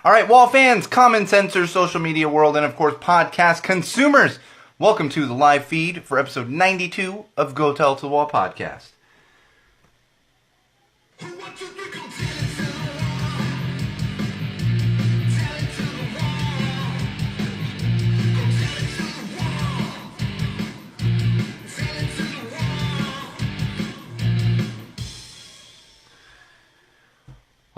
All right, wall fans, common sensors, social media world, and of course podcast consumers, welcome to the live feed for episode 92 of Go Tell to the Wall podcast.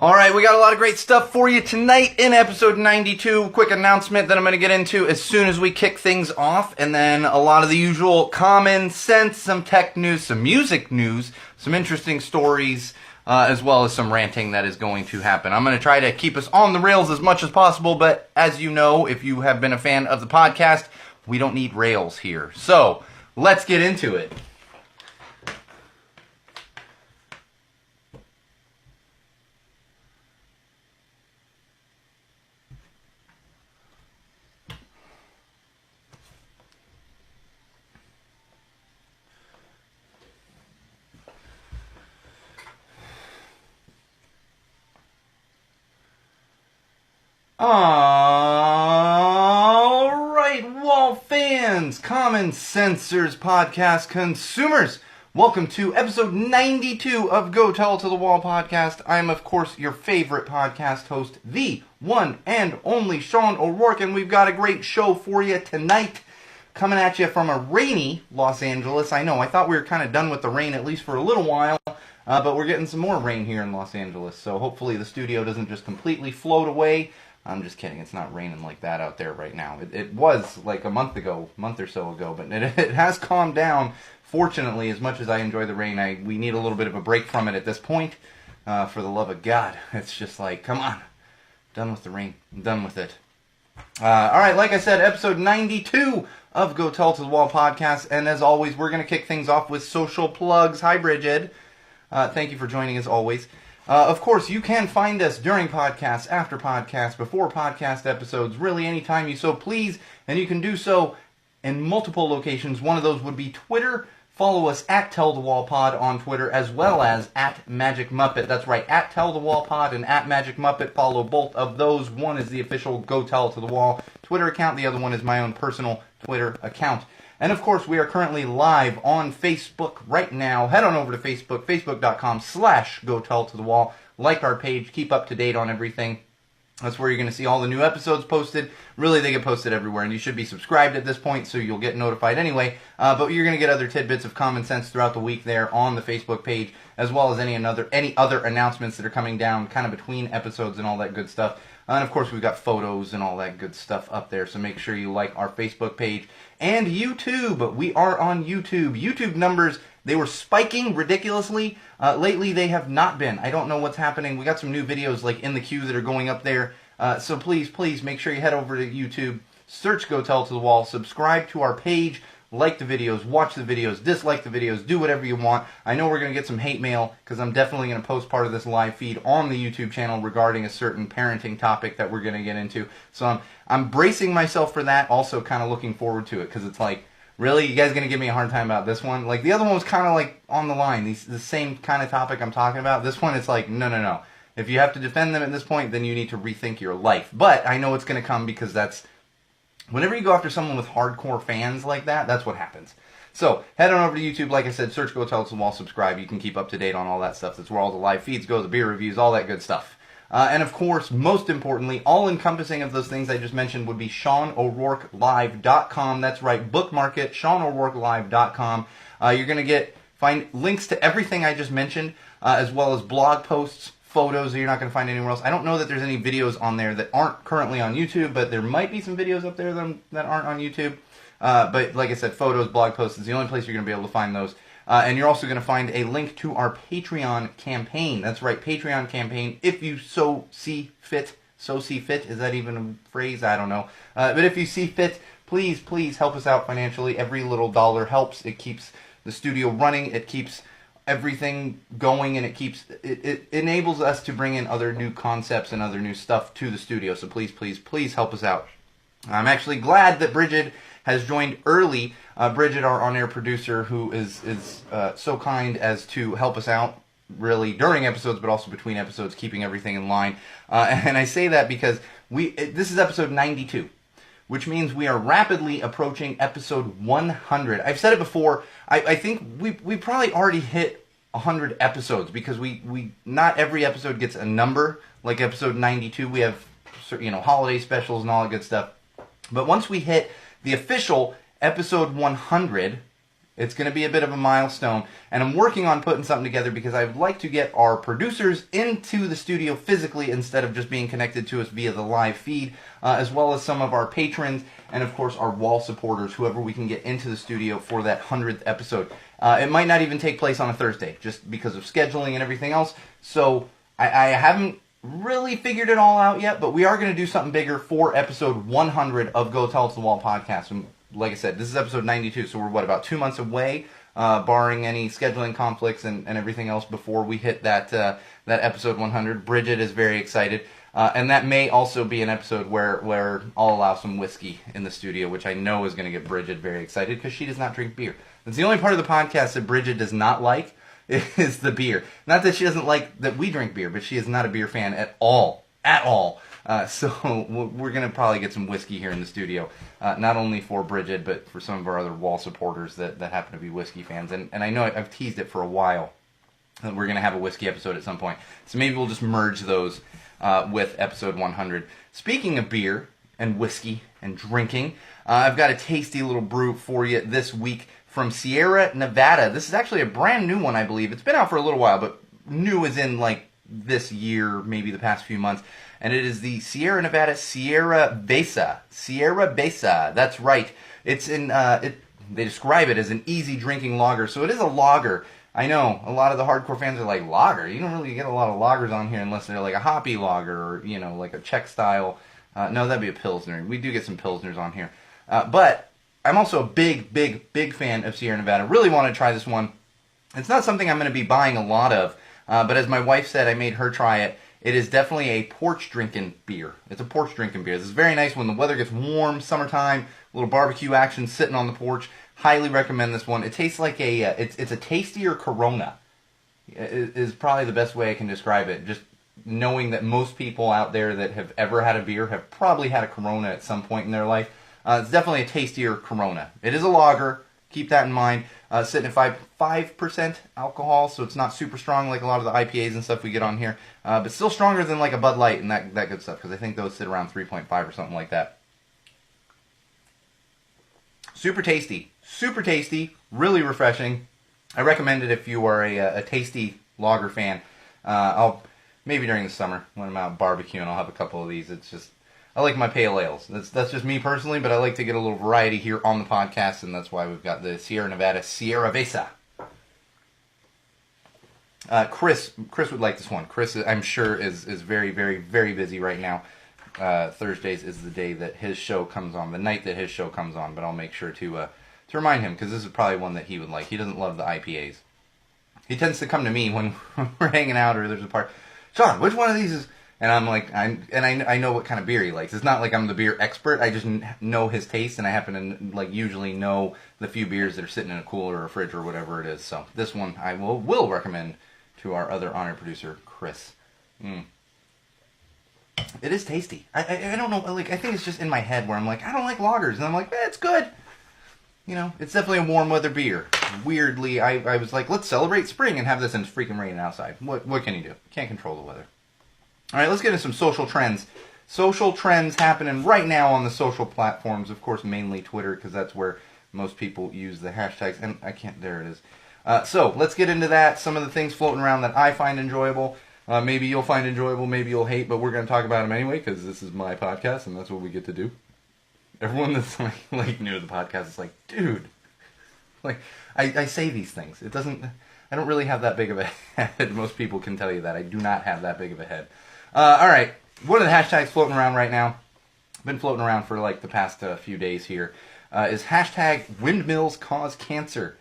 All right, we got a lot of great stuff for you tonight in episode 92. Quick announcement that I'm going to get into as soon as we kick things off, and then a lot of the usual common sense, some tech news, some music news, some interesting stories, as well as some ranting that is going to happen. I'm going to try to keep us on the rails as much as possible, but as you know, if you have been a fan of the podcast, we don't need rails here. So, let's get into it. Alright, wall fans, common sensors, podcast consumers, welcome to episode 92 of Go Tell to the Wall podcast. I am, of course, your favorite podcast host, the one and only Sean O'Rourke, and we've got a great show for you tonight, coming at you from a rainy Los Angeles. I know, I thought we were kind of done with the rain, at least for a little while, but we're getting some more rain here in Los Angeles, so hopefully the studio doesn't just completely float away. I'm just kidding. It's not raining like that out there right now. It was like a month or so ago, but it has calmed down. Fortunately, as much as I enjoy the rain, we need a little bit of a break from it at this point. For the love of God, it's just like, come on, done with the rain. I'm done with it. All right, like I said, episode 92 of Go Tell to the Wall podcast, and as always, we're going to kick things off with social plugs. Hi, Bridget. Thank you for joining as always. Of course, you can find us during podcasts, after podcasts, before podcast episodes, really anytime you so please, and you can do so in multiple locations. One of those would be Twitter. Follow us at Tell the Wall Pod on Twitter, as well as at Magic Muppet. That's right, at Tell the Wall Pod and at Magic Muppet. Follow both of those. One is the official Go Tell to the Wall Twitter account. The other one is my own personal Twitter account. And of course, we are currently live on Facebook right now. Head on over to Facebook, facebook.com/GoTellToTheWall. Like our page, keep up to date on everything. That's where you're going to see all the new episodes posted. Really, they get posted everywhere, and you should be subscribed at this point, so you'll get notified anyway. But you're going to get other tidbits of common sense throughout the week there on the Facebook page, as well as any other announcements that are coming down kind of between episodes and all that good stuff. And of course, we've got photos and all that good stuff up there, so make sure you like our Facebook page. And YouTube. We are on YouTube. YouTube numbers, they were spiking ridiculously. Lately, they have not been. I don't know what's happening. We got some new videos like in the queue that are going up there. So please make sure you head over to YouTube, search Go Tell to the Wall, subscribe to our page, like the videos, watch the videos, dislike the videos, do whatever you want. I know we're going to get some hate mail because I'm definitely going to post part of this live feed on the YouTube channel regarding a certain parenting topic that we're going to get into. So I'm bracing myself for that, also kind of looking forward to it because it's like, really? You guys going to give me a hard time about this one? Like, the other one was kind of like on the line, the same kind of topic I'm talking about. This one, it's like, no. If you have to defend them at this point, then you need to rethink your life. But I know it's going to come because that's, whenever you go after someone with hardcore fans like that, that's what happens. So, head on over to YouTube, like I said, search Go Tell to the Wall, subscribe. You can keep up to date on all that stuff. That's where all the live feeds go, the beer reviews, all that good stuff. And of course, most importantly, all-encompassing of those things I just mentioned would be SeanO'RourkeLive.com. That's right, bookmark it, SeanO'RourkeLive.com. You're going to find links to everything I just mentioned, as well as blog posts, photos that you're not going to find anywhere else. I don't know that there's any videos on there that aren't currently on YouTube, but there might be some videos up there that aren't on YouTube. But like I said, photos, blog posts is the only place you're going to be able to find those. And you're also going to find a link to our Patreon campaign. That's right, Patreon campaign, if you so see fit. So see fit, is that even a phrase? I don't know. But if you see fit, please help us out financially. Every little dollar helps. It keeps the studio running. It keeps everything going, and it enables us to bring in other new concepts and other new stuff to the studio. So please help us out. I'm actually glad that Bridget has joined early. Bridget, our on-air producer, who is so kind as to help us out really during episodes, but also between episodes, keeping everything in line. And I say that because this is episode 92, which means we are rapidly approaching episode 100. I've said it before. I think we probably already hit 100 episodes because we not every episode gets a number. Like episode 92, we have holiday specials and all that good stuff. But once we hit the official episode 100, it's going to be a bit of a milestone, and I'm working on putting something together because I'd like to get our producers into the studio physically instead of just being connected to us via the live feed, as well as some of our patrons and, of course, our wall supporters, whoever we can get into the studio for that 100th episode. It might not even take place on a Thursday, just because of scheduling and everything else, so I haven't really figured it all out yet, but we are going to do something bigger for episode 100 of Go Tell It to the Wall podcast. And like I said, this is episode 92, so we're, about 2 months away, barring any scheduling conflicts and everything else before we hit that episode 100. Bridget is very excited, and that may also be an episode where I'll allow some whiskey in the studio, which I know is going to get Bridget very excited, because she does not drink beer. That's the only part of the podcast that Bridget does not like, is the beer. Not that she doesn't like that we drink beer, but she is not a beer fan at all. At all. So we're going to probably get some whiskey here in the studio, not only for Bridget, but for some of our other wall supporters that happen to be whiskey fans. And I know I've teased it for a while that we're going to have a whiskey episode at some point. So maybe we'll just merge those with episode 100. Speaking of beer and whiskey and drinking, I've got a tasty little brew for you this week from Sierra Nevada. This is actually a brand new one, I believe. It's been out for a little while, but new as in like this year, maybe the past few months. And it is the Sierra Nevada Sierraveza. Sierraveza, that's right. It's in, they describe it as an easy drinking lager, so it is a lager. I know, a lot of the hardcore fans are like, lager? You don't really get a lot of lagers on here unless they're like a hoppy lager or, like a Czech style. No, that'd be a Pilsner. We do get some Pilsners on here. But I'm also a big fan of Sierra Nevada. Really want to try this one. It's not something I'm going to be buying a lot of, but as my wife said, I made her try it. It is definitely a porch drinking beer. It's a porch drinking beer. This is very nice when the weather gets warm, summertime, a little barbecue action sitting on the porch. Highly recommend this one. It tastes like it's a tastier Corona. Is probably the best way I can describe it. Just knowing that most people out there that have ever had a beer have probably had a Corona at some point in their life. It's definitely a tastier Corona. It is a lager. Keep that in mind. Sitting at 5% alcohol, so it's not super strong like a lot of the IPAs and stuff we get on here. But still stronger than like a Bud Light and that good stuff, because I think those sit around 3.5 or something like that. Super tasty. Super tasty. Really refreshing. I recommend it if you are a tasty lager fan. I'll maybe during the summer when I'm out barbecuing, I'll have a couple of these. It's just, I like my pale ales. That's just me personally, but I like to get a little variety here on the podcast, and that's why we've got the Sierra Nevada Sierraveza. Chris would like this one. Chris, I'm sure, is very, very, very busy right now. Thursdays is the day that his show comes on, the night that his show comes on, but I'll make sure to remind him, because this is probably one that he would like. He doesn't love the IPAs. He tends to come to me when we're hanging out or there's a part. Sean, which one of these is... And I'm like, I know what kind of beer he likes. It's not like I'm the beer expert. I just know his taste, and I happen to usually know the few beers that are sitting in a cooler or a fridge or whatever it is. So this one I will recommend to our other honored producer, Chris. It is tasty. I don't know. I think it's just in my head where I'm like, I don't like lagers, and I'm like, it's good. It's definitely a warm weather beer. Weirdly, I was like, let's celebrate spring and have this, and it's freaking raining outside. What can you do? Can't control the weather. All right, let's get into some social trends. Social trends happening right now on the social platforms. Of course, mainly Twitter, because that's where most people use the hashtags. And I can't, there it is. So let's get into that. Some of the things floating around that I find enjoyable. Maybe you'll find enjoyable, maybe you'll hate, but we're going to talk about them anyway, because this is my podcast, and that's what we get to do. Everyone that's like new to the podcast is like, dude, I say these things. I don't really have that big of a head. Most people can tell you that. I do not have that big of a head. All right, one of the hashtags floating around right now, been floating around for like the past few days here, is hashtag windmills cause cancer.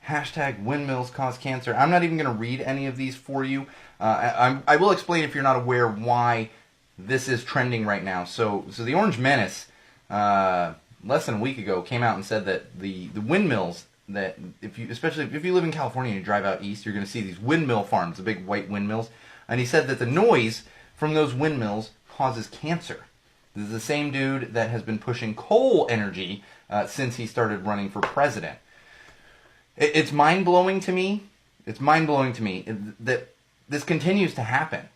Hashtag windmills cause cancer. I'm not even going to read any of these for you. I will explain if you're not aware why this is trending right now. So the Orange Menace, less than a week ago, came out and said that the windmills that especially if you live in California and you drive out east, you're going to see these windmill farms, the big white windmills. And he said that the noise from those windmills causes cancer. This is the same dude that has been pushing coal energy since he started running for president. It's mind-blowing to me. It's mind-blowing to me that this continues to happen.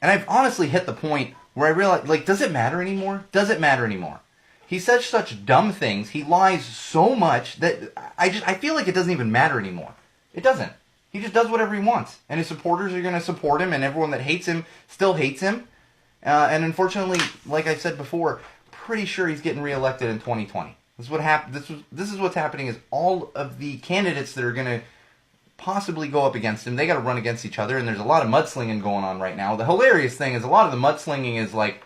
And I've honestly hit the point where I realize, like, does it matter anymore? Does it matter anymore? He says such dumb things. He lies so much that I feel like it doesn't even matter anymore. It doesn't. He just does whatever he wants. And his supporters are going to support him, and everyone that hates him still hates him. And unfortunately, like I said before, pretty sure he's getting reelected in 2020. This is what this is what's happening is all of the candidates that are going to possibly go up against him, they got to run against each other, and there's a lot of mudslinging going on right now. The hilarious thing is a lot of the mudslinging is like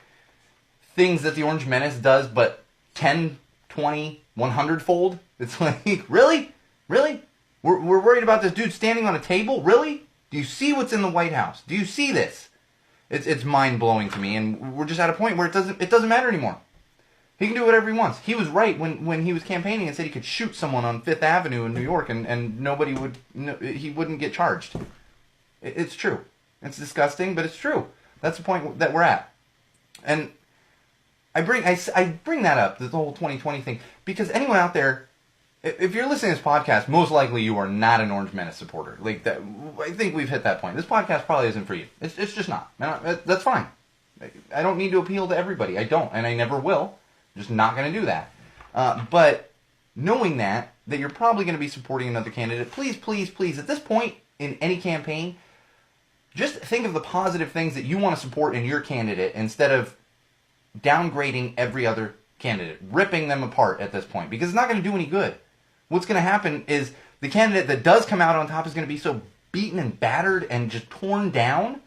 things that the Orange Menace does, but 10, 20, 100-fold. It's like, really? Really? We're worried about this dude standing on a table? Really? Do you see what's in the White House? Do you see this? It's mind-blowing to me, and we're just at a point where it doesn't matter anymore. He can do whatever he wants. He was right when he was campaigning and said he could shoot someone on Fifth Avenue in New York and nobody would, he wouldn't get charged. It's true. It's disgusting, but it's true. That's the point that we're at. And I bring that up, the whole 2020 thing, because anyone out there, if you're listening to this podcast, most likely you are not an Orange Menace supporter. Like that, I think we've hit that point. This podcast probably isn't for you. It's just not. That's fine. I don't need to appeal to everybody. I don't, and I never will. I'm just not going to do that. But knowing that you're probably going to be supporting another candidate, please, please, please, at this point in any campaign, just think of the positive things that you want to support in your candidate instead of downgrading every other candidate, ripping them apart at this point, because it's not going to do any good. What's going to happen is the candidate that does come out on top is going to be so beaten and battered and just torn down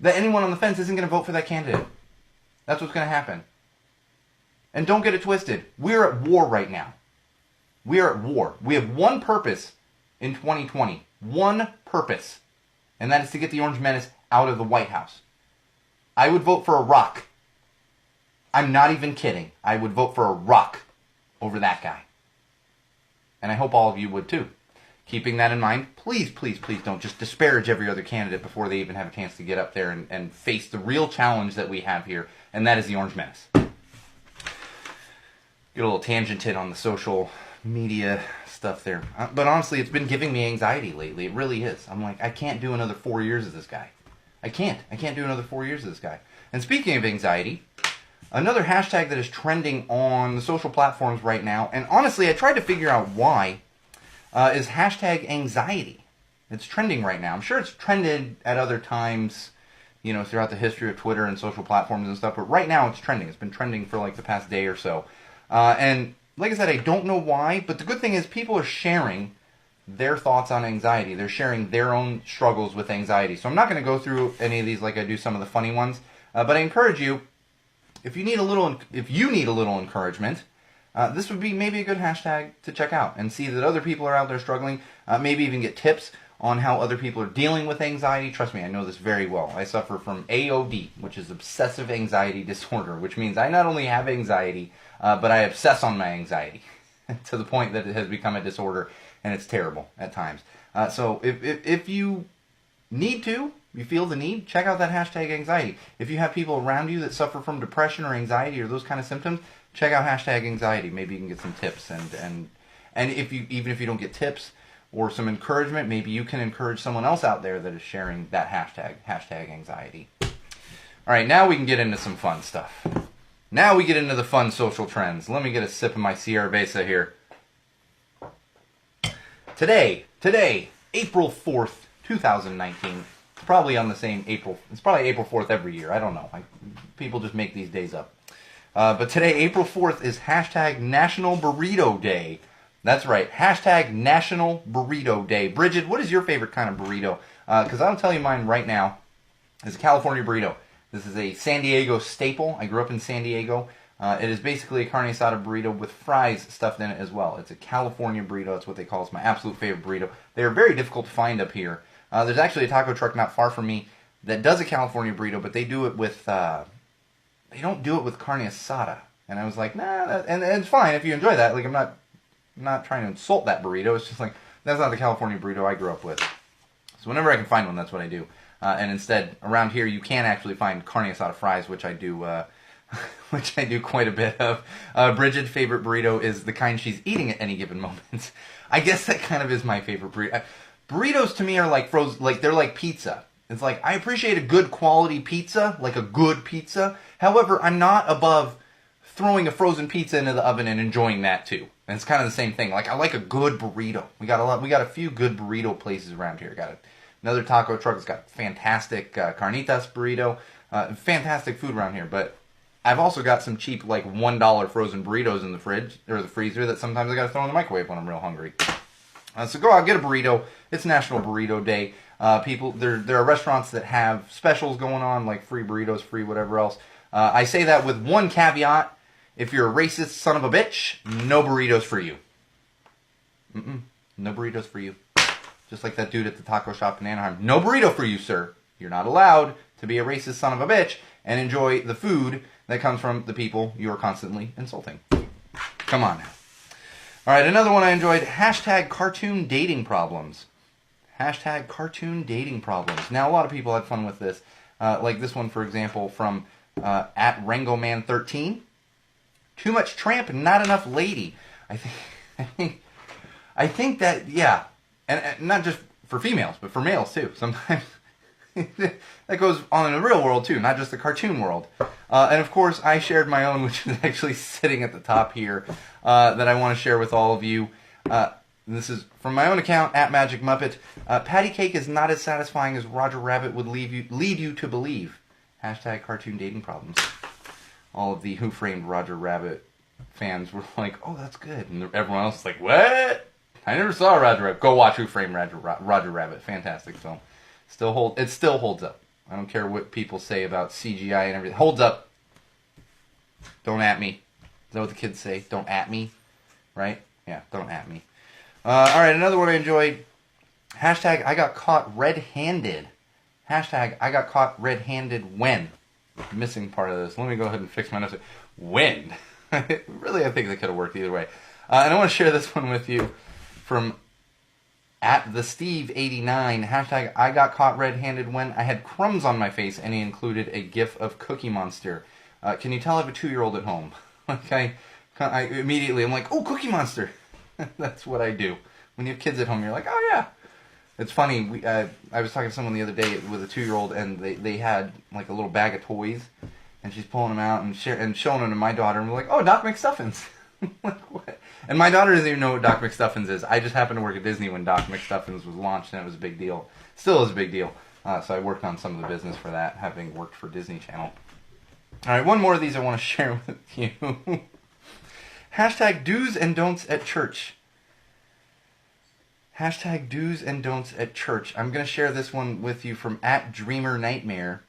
that anyone on the fence isn't going to vote for that candidate. That's what's going to happen. And don't get it twisted. We're at war right now. We are at war. We have one purpose in 2020. One purpose. And that is to get the Orange Menace out of the White House. I would vote for a rock. I'm not even kidding. I would vote for a rock over that guy. And I hope all of you would too. Keeping that in mind, please, please, please don't just disparage every other candidate before they even have a chance to get up there and face the real challenge that we have here, and that is the Orange Menace. Get a little tangented on the social media stuff there. But honestly, it's been giving me anxiety lately. It really is. I'm like, I can't do another 4 years of this guy. I can't do another 4 years of this guy. And speaking of anxiety, another hashtag that is trending on the social platforms right now, and honestly, I tried to figure out why, is hashtag anxiety. It's trending right now. I'm sure it's trended at other times, throughout the history of Twitter and social platforms and stuff, but right now it's trending. It's been trending for like the past day or so. And like I said, I don't know why, but the good thing is people are sharing their thoughts on anxiety. They're sharing their own struggles with anxiety. So I'm not going to go through any of these like I do some of the funny ones, but I encourage you, if you need a little encouragement, this would be maybe a good hashtag to check out and see that other people are out there struggling. Maybe even get tips on how other people are dealing with anxiety. Trust me, I know this very well. I suffer from AOD, which is obsessive anxiety disorder, which means I not only have anxiety, but I obsess on my anxiety to the point that it has become a disorder, and it's terrible at times. So if you need to, you feel the need, check out that hashtag anxiety. If you have people around you that suffer from depression or anxiety or those kind of symptoms, check out hashtag anxiety. Maybe you can get some tips. And even if you don't get tips or some encouragement, maybe you can encourage someone else out there that is sharing that hashtag anxiety. All right, now we can get into some fun stuff. Now we get into the fun social trends. Let me get a sip of my Sierraveza here. Today, April 4th, 2019. It's probably on the same April. It's probably April 4th every year. I don't know. People just make these days up. But today, April 4th, is hashtag National Burrito Day. That's right. Hashtag National Burrito Day. Bridget, what is your favorite kind of burrito? Because I'll tell you mine right now. It's a California burrito. This is a San Diego staple. I grew up in San Diego. It is basically a carne asada burrito with fries stuffed in it as well. It's a California burrito. That's what they call it. It's my absolute favorite burrito. They are very difficult to find up here. There's actually a taco truck not far from me that does a California burrito, but they do it with, they don't do it with carne asada. And I was like, nah, and it's fine if you enjoy that. Like, I'm not not trying to insult that burrito. It's just like, that's not the California burrito I grew up with. So whenever I can find one, that's what I do. And instead, around here, you can actually find carne asada fries, which I do which I do quite a bit of. Bridget's favorite burrito is the kind she's eating at any given moment. I guess that kind of is my favorite burrito. Burritos to me are like frozen, like they're like pizza. It's like, I appreciate a good quality pizza, like a good pizza. However, I'm not above throwing a frozen pizza into the oven and enjoying that too. And it's kind of the same thing. Like, I like a good burrito. We got a few good burrito places around here. Got another taco truck that's got fantastic carnitas burrito. Fantastic food around here. But I've also got some cheap, like, $1 frozen burritos in the fridge, or the freezer, that sometimes I gotta throw in the microwave when I'm real hungry. So go out, get a burrito. It's National Burrito Day. There are restaurants that have specials going on, like free burritos, free whatever else. I say that with one caveat. If you're a racist son of a bitch, no burritos for you. No burritos for you. Just like that dude at the taco shop in Anaheim. No burrito for you, sir. You're not allowed to be a racist son of a bitch and enjoy the food that comes from the people you are constantly insulting. Come on now. Alright, another one I enjoyed. Hashtag cartoon dating problems. Hashtag cartoon dating problems. Now, a lot of people had fun with this. Like this one, for example, from at RangoMan13. Too much tramp, not enough lady. I think that, yeah. And not just for females, but for males too. Sometimes that goes on in the real world too, not just the cartoon world. And of course, I shared my own, which is actually sitting at the top here, that I want to share with all of you. This is from my own account, at Magic Muppet. Patty cake is not as satisfying as Roger Rabbit would lead you to believe. Hashtag cartoon dating problems. All of the Who Framed Roger Rabbit fans were like, oh, that's good. And everyone else is like, what? I never saw Roger Rabbit. Go watch Who Framed Roger Rabbit. Fantastic film. It still holds up. I don't care what people say about CGI and everything. Holds up. Don't at me. Is that what the kids say? Don't at me. Right? Yeah, don't at me. Alright, another one I enjoyed. Hashtag I got caught red-handed. Hashtag I got caught red-handed when. Missing part of this. Let me go ahead and fix my notes. When? Really, I think that could have worked either way. And I want to share this one with you from at the Steve89. Hashtag I got caught red-handed when I had crumbs on my face, and he included a gif of Cookie Monster. Can you tell I have a 2-year-old at home? Okay, I immediately I'm like, oh, Cookie Monster. That's what I do. When you have kids at home, you're like, oh yeah. It's funny, I was talking to someone the other day with a 2-year-old, and they had like a little bag of toys, and she's pulling them out and showing them to my daughter, and we're like, oh, Doc McStuffins. Like, what? And my daughter doesn't even know what Doc McStuffins is. I just happened to work at Disney when Doc McStuffins was launched, and it was a big deal. Still is a big deal. So I worked on some of the business for that, having worked for Disney Channel. Alright, one more of these I want to share with you. Hashtag do's and don'ts at church. Hashtag do's and don'ts at church. I'm going to share this one with you from at Dreamer Nightmare.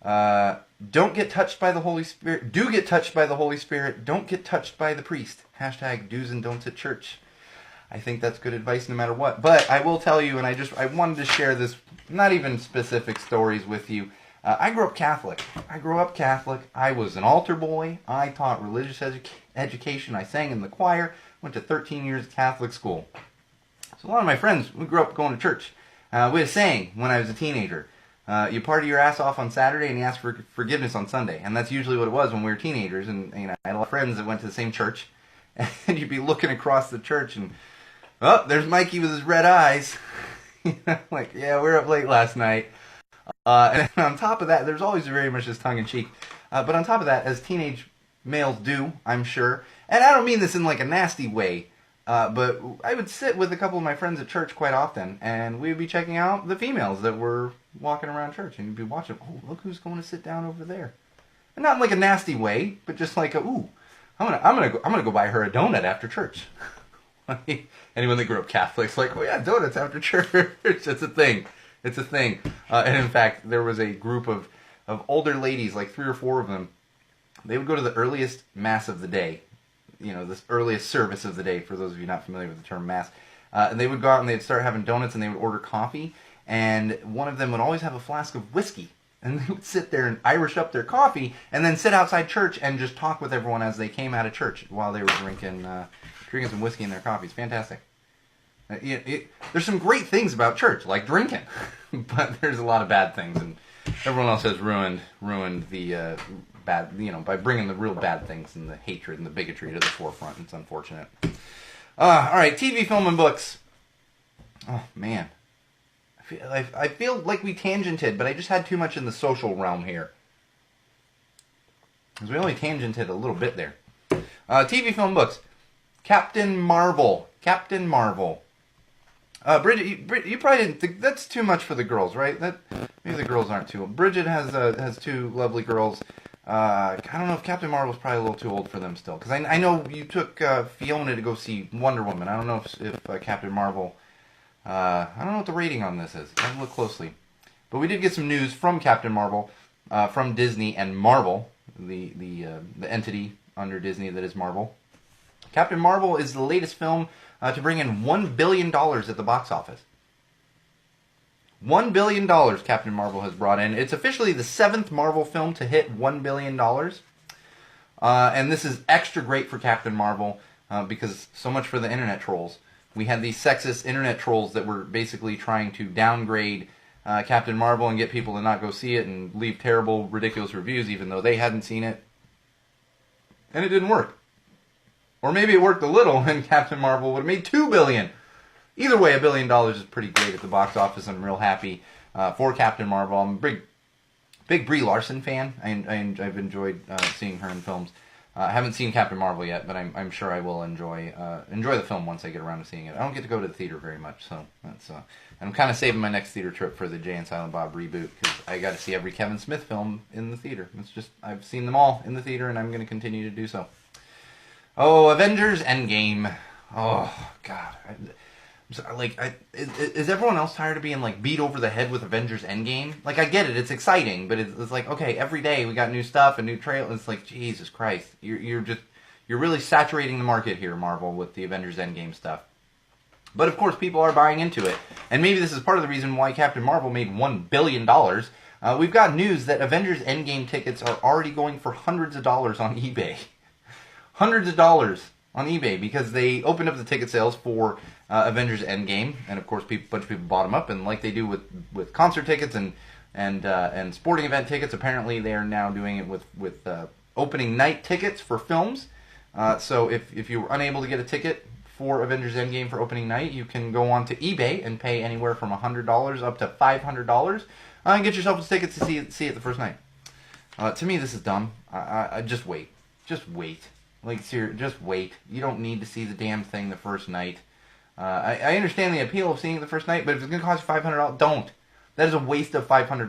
Don't get touched by the Holy Spirit. Do get touched by the Holy Spirit. Don't get touched by the priest. Hashtag do's and don'ts at church. I think that's good advice no matter what. But I will tell you, and I wanted to share this, not even specific stories with you. I grew up Catholic. I was an altar boy. I taught religious education. I sang in the choir. Went to 13 years of Catholic school. So a lot of my friends, we grew up going to church. We had a saying when I was a teenager. You party your ass off on Saturday and you ask for forgiveness on Sunday. And that's usually what it was when we were teenagers. And I had a lot of friends that went to the same church. And you'd be looking across the church and, oh, there's Mikey with his red eyes. Like, yeah, we were up late last night. And on top of that, there's always very much this tongue-in-cheek. But on top of that, as teenage males do, I'm sure, and I don't mean this in like a nasty way, but I would sit with a couple of my friends at church quite often, and we would be checking out the females that were walking around church, and you'd be watching, oh, look who's going to sit down over there. And not in like a nasty way, but just like, ooh, I'm gonna go buy her a donut after church. Anyone that grew up Catholic's like, oh yeah, donuts after church. It's a thing. It's a thing. And in fact, there was a group of older ladies, like 3 or 4 of them. They would go to the earliest mass of the day. You know, this earliest service of the day, for those of you not familiar with the term mass. And they would go out and they'd start having donuts and they would order coffee. And one of them would always have a flask of whiskey. And they would sit there and Irish up their coffee and then sit outside church and just talk with everyone as they came out of church while they were drinking drinking some whiskey in their coffee. It's fantastic. There's some great things about church, like drinking, but there's a lot of bad things, and everyone else has ruined the bad, by bringing the real bad things and the hatred and the bigotry to the forefront. It's unfortunate. All right, TV, film, and books. Oh man, I feel like we tangented, but I just had too much in the social realm here, because we only tangented a little bit there. TV, film, books. Captain Marvel. Bridget, you probably didn't think that's too much for the girls, right? Maybe the girls aren't too old. Bridget has two lovely girls. I don't know if Captain Marvel's probably a little too old for them still, because I know you took Fiona to go see Wonder Woman. I don't know if Captain Marvel. I don't know what the rating on this is. I have to look closely, but we did get some news from Captain Marvel, from Disney and Marvel, the entity under Disney that is Marvel. Captain Marvel is the latest film to bring in $1 billion at the box office. $1 billion Captain Marvel has brought in. It's officially the 7th Marvel film to hit $1 billion. And this is extra great for Captain Marvel because so much for the internet trolls. We had these sexist internet trolls that were basically trying to downgrade Captain Marvel and get people to not go see it and leave terrible, ridiculous reviews even though they hadn't seen it. And it didn't work. Or maybe it worked a little and Captain Marvel would have made $2 billion. Either way, $1 billion is pretty great at the box office. I'm real happy for Captain Marvel. I'm a big Brie Larson fan. I've enjoyed seeing her in films. I haven't seen Captain Marvel yet, but I'm sure I will enjoy the film once I get around to seeing it. I don't get to go to the theater very much, so that's. I'm kind of saving my next theater trip for the Jay and Silent Bob reboot because I got to see every Kevin Smith film in the theater. It's just I've seen them all in the theater, and I'm going to continue to do so. Oh, Avengers Endgame. Oh, God. Is everyone else tired of being, beat over the head with Avengers Endgame? I get it. It's exciting, but it's like, okay, every day we got new stuff, a new trailer. It's like, Jesus Christ. You're really saturating the market here, Marvel, with the Avengers Endgame stuff. But, of course, people are buying into it. And maybe this is part of the reason why Captain Marvel made $1 billion. We've got news that Avengers Endgame tickets are already going for hundreds of dollars on eBay. Hundreds of dollars on eBay because they opened up the ticket sales for Avengers Endgame, and of course, a bunch of people bought them up. And like they do with concert tickets and sporting event tickets, apparently they are now doing it with opening night tickets for films. So if you were unable to get a ticket for Avengers Endgame for opening night, you can go on to eBay and pay anywhere from $100 up to $500 and get yourself a ticket to see it the first night. To me, this is dumb. I just wait. Just wait. Just wait. You don't need to see the damn thing the first night. I understand the appeal of seeing it the first night, but if it's going to cost you $500, don't. That is a waste of $500.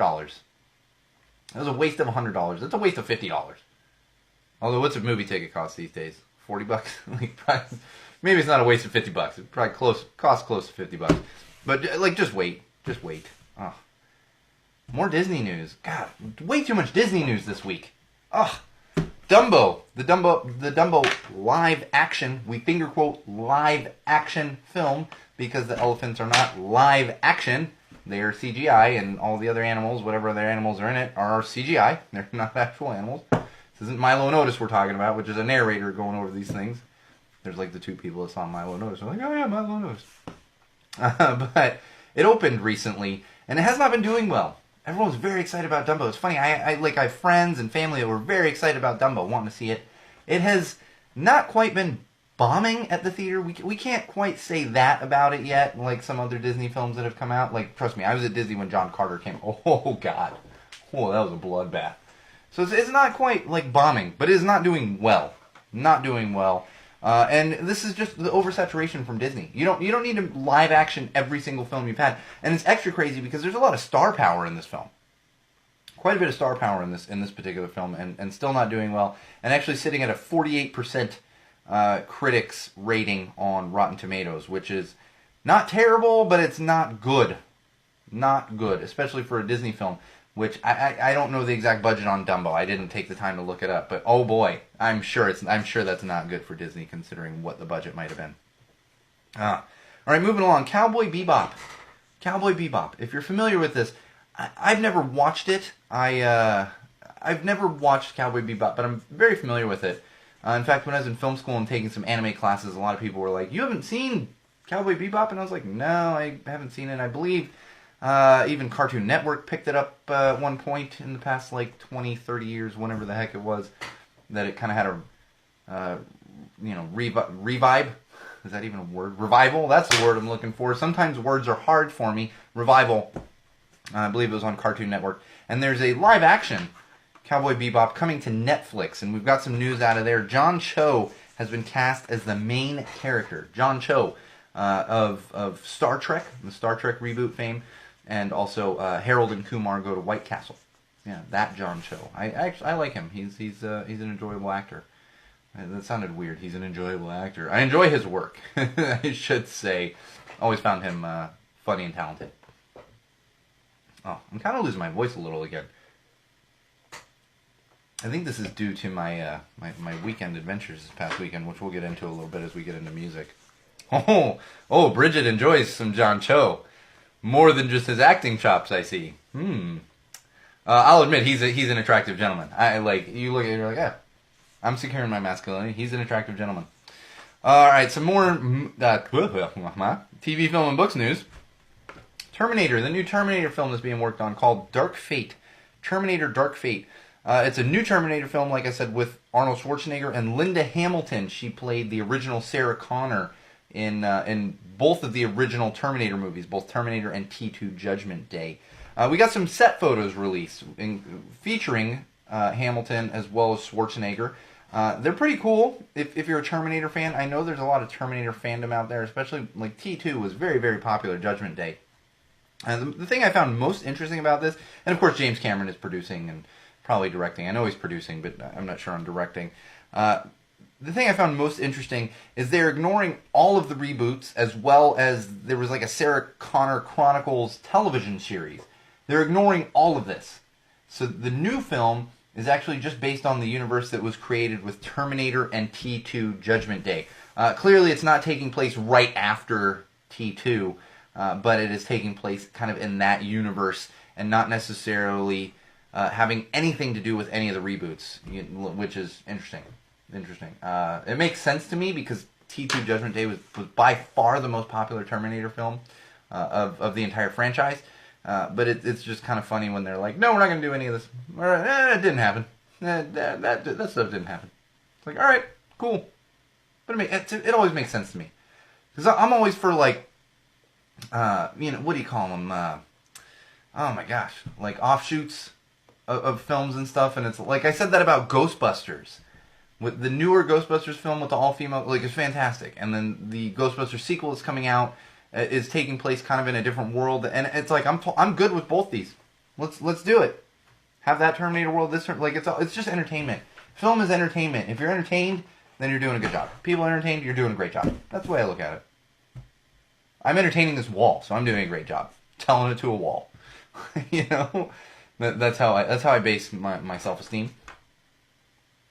That is a waste of $100. That's a waste of $50. Although, what's a movie ticket cost these days? $40? Maybe it's not a waste of $50. It probably costs close to $50. But just wait. Just wait. Oh. More Disney news. God, way too much Disney news this week. Ugh. Dumbo, the Dumbo live action, we finger quote live action film because the elephants are not live action. They are CGI, and all the other animals, whatever other animals are in it, are CGI. They're not actual animals. This isn't Milo and Otis we're talking about, which is a narrator going over these things. There's the two people that saw Milo and Otis. They're like, oh yeah, Milo and Otis. But it opened recently, and it has not been doing well. Everyone's very excited about Dumbo. It's funny. I have friends and family that were very excited about Dumbo, wanting to see it. It has not quite been bombing at the theater. We can't quite say that about it yet, like some other Disney films that have come out. Trust me, I was at Disney when John Carter came. Oh, God. Oh, that was a bloodbath. So it's not quite bombing, but it is not doing well. Not doing well. And this is just the oversaturation from Disney. You don't need to live action every single film you've had. And it's extra crazy because there's a lot of star power in this film. Quite a bit of star power in this particular film, and still not doing well. And actually sitting at a 48% critics rating on Rotten Tomatoes, which is not terrible, but it's not good. Not good, especially for a Disney film. Which I don't know the exact budget on Dumbo. I didn't take the time to look it up, but oh boy, I'm sure that's not good for Disney considering what the budget might have been. All right, moving along. Cowboy Bebop. Cowboy Bebop. If you're familiar with this, I've never watched it. I've never watched Cowboy Bebop, but I'm very familiar with it. In fact, when I was in film school and taking some anime classes, a lot of people were like, "You haven't seen Cowboy Bebop?" And I was like, "No, I haven't seen it." I believe even Cartoon Network picked it up at one point in the past, like, 20, 30 years, whenever the heck it was, that it kind of had a, revive. Is that even a word? Revival? That's the word I'm looking for. Sometimes words are hard for me. Revival. I believe it was on Cartoon Network. And there's a live-action Cowboy Bebop coming to Netflix, and we've got some news out of there. John Cho has been cast as the main character. John Cho of Star Trek, the Star Trek reboot fame, and also Harold and Kumar Go to White Castle. Yeah, that John Cho. I like him. He's an enjoyable actor. That sounded weird. He's an enjoyable actor. I enjoy his work, I should say. Always found him funny and talented. Oh, I'm kind of losing my voice a little again. I think this is due to my weekend adventures this past weekend, which we'll get into a little bit as we get into music. Oh, Bridget enjoys some John Cho. More than just his acting chops, I see. I'll admit, he's an attractive gentleman. You look at it, you're like, yeah. I'm secure in my masculinity. He's an attractive gentleman. Alright, some more TV, film, and books news. Terminator, the new Terminator film is being worked on called Dark Fate. Terminator Dark Fate. It's a new Terminator film, like I said, with Arnold Schwarzenegger and Linda Hamilton. She played the original Sarah Connor in both of the original Terminator movies, both Terminator and T2 Judgment Day. We got some set photos released featuring Hamilton as well as Schwarzenegger. They're pretty cool if you're a Terminator fan. I know there's a lot of Terminator fandom out there, especially like T2 was very, very popular, Judgment Day. The thing I found most interesting about this, and of course James Cameron is producing and probably directing. I know he's producing, but I'm not sure on directing. The thing I found most interesting is they're ignoring all of the reboots, as well as there was like a Sarah Connor Chronicles television series. They're ignoring all of this. So the new film is actually just based on the universe that was created with Terminator and T2 Judgment Day. Clearly it's not taking place right after T2, but it is taking place kind of in that universe and not necessarily having anything to do with any of the reboots, which is interesting. It makes sense to me because T2 Judgment Day was by far the most popular Terminator film of the entire franchise. But it's just kind of funny when they're like, no, we're not going to do any of this. It didn't happen. That stuff didn't happen. It's like, all right, cool. But it always makes sense to me. Because I'm always for, like, what do you call them? Oh my gosh. Like offshoots of films and stuff. And it's like I said that about Ghostbusters. With the newer Ghostbusters film with the all-female, like, it's fantastic. And then the Ghostbusters sequel is coming out. Is taking place kind of in a different world, and it's like I'm good with both these. Let's do it. Have that Terminator world. It's just entertainment. Film is entertainment. If you're entertained, then you're doing a good job. People are entertained, you're doing a great job. That's the way I look at it. I'm entertaining this wall, so I'm doing a great job. Telling it to a wall. That's how I base my self-esteem.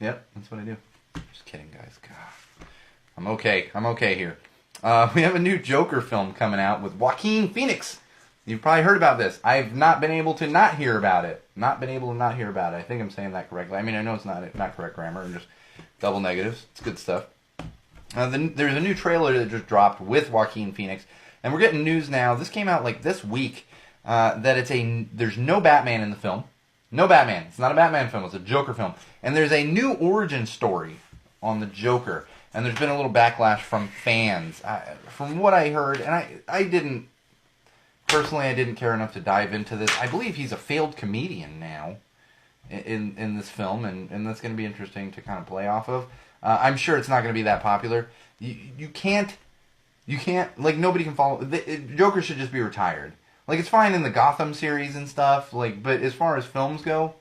Yep, that's what I do. Just kidding, guys. God, I'm okay here. We have a new Joker film coming out with Joaquin Phoenix. You've probably heard about this. I've not been able to not hear about it. I think I'm saying that correctly. I mean, I know it's not correct grammar and just double negatives. It's good stuff. There's a new trailer that just dropped with Joaquin Phoenix, and we're getting news now. This came out like this week that there's no Batman in the film. No Batman. It's not a Batman film. It's a Joker film, and there's a new origin story on the Joker. And there's been a little backlash from fans. From what I heard, and I didn't care enough to dive into this. I believe he's a failed comedian now in this film, and that's going to be interesting to kind of play off of. I'm sure it's not going to be that popular. You can't, like, nobody can follow. Joker should just be retired. Like, it's fine in the Gotham series and stuff, like, but as far as films go,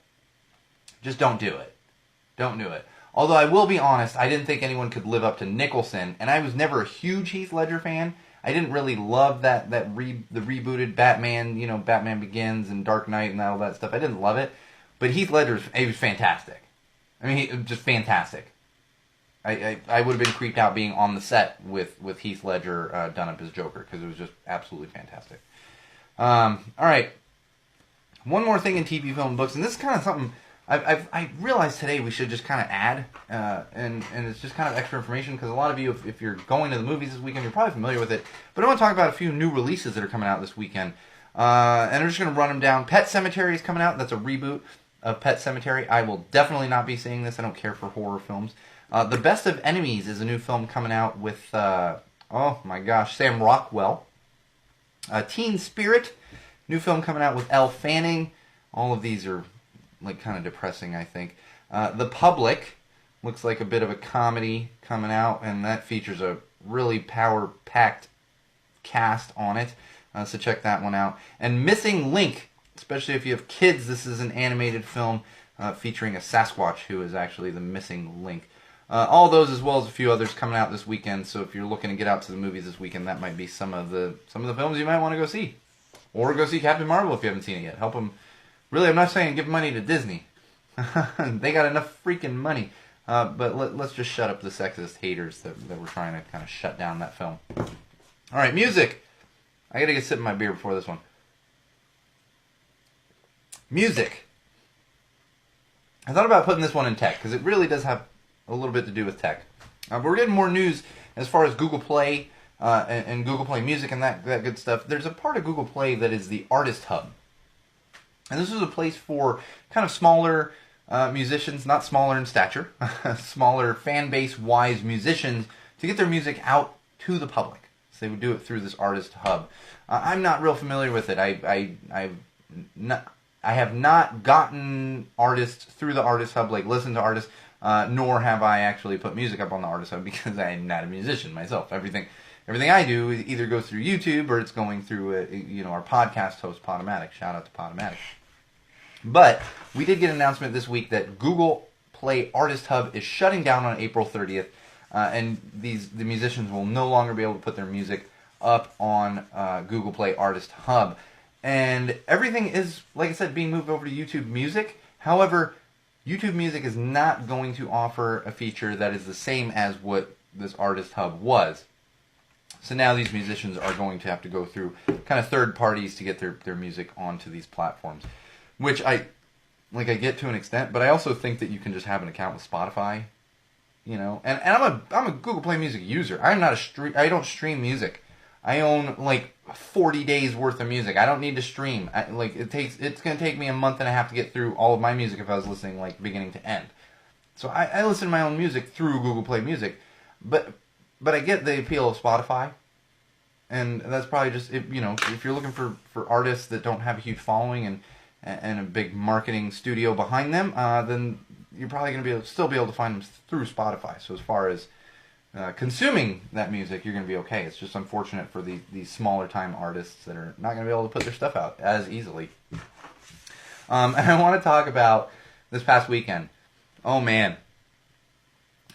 just don't do it. Don't do it. Although I will be honest, I didn't think anyone could live up to Nicholson, and I was never a huge Heath Ledger fan. I didn't really love the rebooted Batman, Batman Begins and Dark Knight and all that stuff. I didn't love it, but Heath Ledger, he was fantastic. I mean, he was just fantastic. I would have been creeped out being on the set with Heath Ledger done up as Joker, because it was just absolutely fantastic. All right, one more thing in TV, film, and books, and this is kind of something I realized today we should just kind of add, and it's just kind of extra information because a lot of you, if you're going to the movies this weekend, you're probably familiar with it. But I want to talk about a few new releases that are coming out this weekend, and I'm just going to run them down. Pet Sematary is coming out. That's a reboot of Pet Sematary. I will definitely not be seeing this. I don't care for horror films. The Best of Enemies is a new film coming out with, oh my gosh, Sam Rockwell. Teen Spirit, new film coming out with Elle Fanning. All of these are like kind of depressing, I think. The Public looks like a bit of a comedy coming out, and that features a really power-packed cast on it. So check that one out. And Missing Link, especially if you have kids, this is an animated film featuring a Sasquatch who is actually the missing link. All those as well as a few others coming out this weekend. So if you're looking to get out to the movies this weekend, that might be some of the films you might want to go see, or go see Captain Marvel if you haven't seen it yet. Help them. Really, I'm not saying give money to Disney. They got enough freaking money. But let's just shut up the sexist haters that were trying to kind of shut down that film. All right, music. I gotta get a sip of my beer before this one. Music. I thought about putting this one in tech because it really does have a little bit to do with tech. But we're getting more news as far as Google Play and Google Play Music and that good stuff. There's a part of Google Play that is the Artist Hub. And this is a place for kind of smaller musicians, not smaller in stature, smaller fan base-wise musicians to get their music out to the public. So they would do it through this Artist Hub. I'm not real familiar with it. I have not gotten artists through the Artist Hub, like listened to artists, nor have I actually put music up on the Artist Hub because I'm not a musician myself. Everything I do either goes through YouTube or it's going through our podcast host Podomatic. Shout out to Podomatic. But we did get an announcement this week that Google Play Artist Hub is shutting down on April 30th, and the musicians will no longer be able to put their music up on Google Play Artist Hub. And everything is, like I said, being moved over to YouTube Music. However, YouTube Music is not going to offer a feature that is the same as what this Artist Hub was. So now these musicians are going to have to go through kind of third parties to get their music onto these platforms. Which I get to an extent, but I also think that you can just have an account with Spotify, And I'm a Google Play Music user. I'm not I don't stream music. I own like 40 days worth of music. I don't need to stream. It's going to take me a month and a half to get through all of my music if I was listening like beginning to end. So I listen to my own music through Google Play Music, but I get the appeal of Spotify. And that's probably just if you're looking for artists that don't have a huge following and a big marketing studio behind them, then you're probably going to still be able to find them through Spotify. So as far as consuming that music, you're going to be okay. It's just unfortunate for these smaller time artists that are not going to be able to put their stuff out as easily. And I want to talk about this past weekend. Oh man.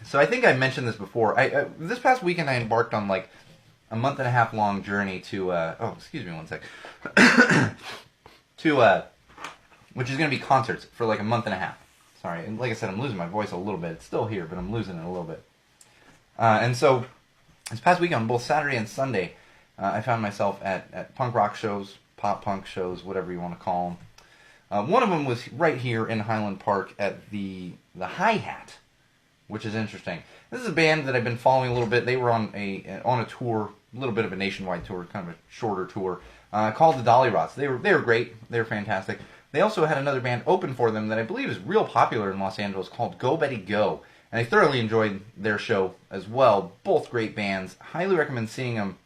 So I think I mentioned this before. This past weekend I embarked on like a month and a half long journey to, excuse me one sec. Which is going to be concerts for like a month and a half. Sorry, and like I said, I'm losing my voice a little bit. It's still here, but I'm losing it a little bit. And so, this past weekend, on both Saturday and Sunday, I found myself at punk rock shows, pop punk shows, whatever you want to call them. One of them was right here in Highland Park at the Hi-Hat, which is interesting. This is a band that I've been following a little bit. They were on a tour, a little bit of a nationwide tour, kind of a shorter tour, called the Dolly Rots. They were great. They were fantastic. They also had another band open for them that I believe is real popular in Los Angeles called Go Betty Go. And I thoroughly enjoyed their show as well. Both great bands. Highly recommend seeing them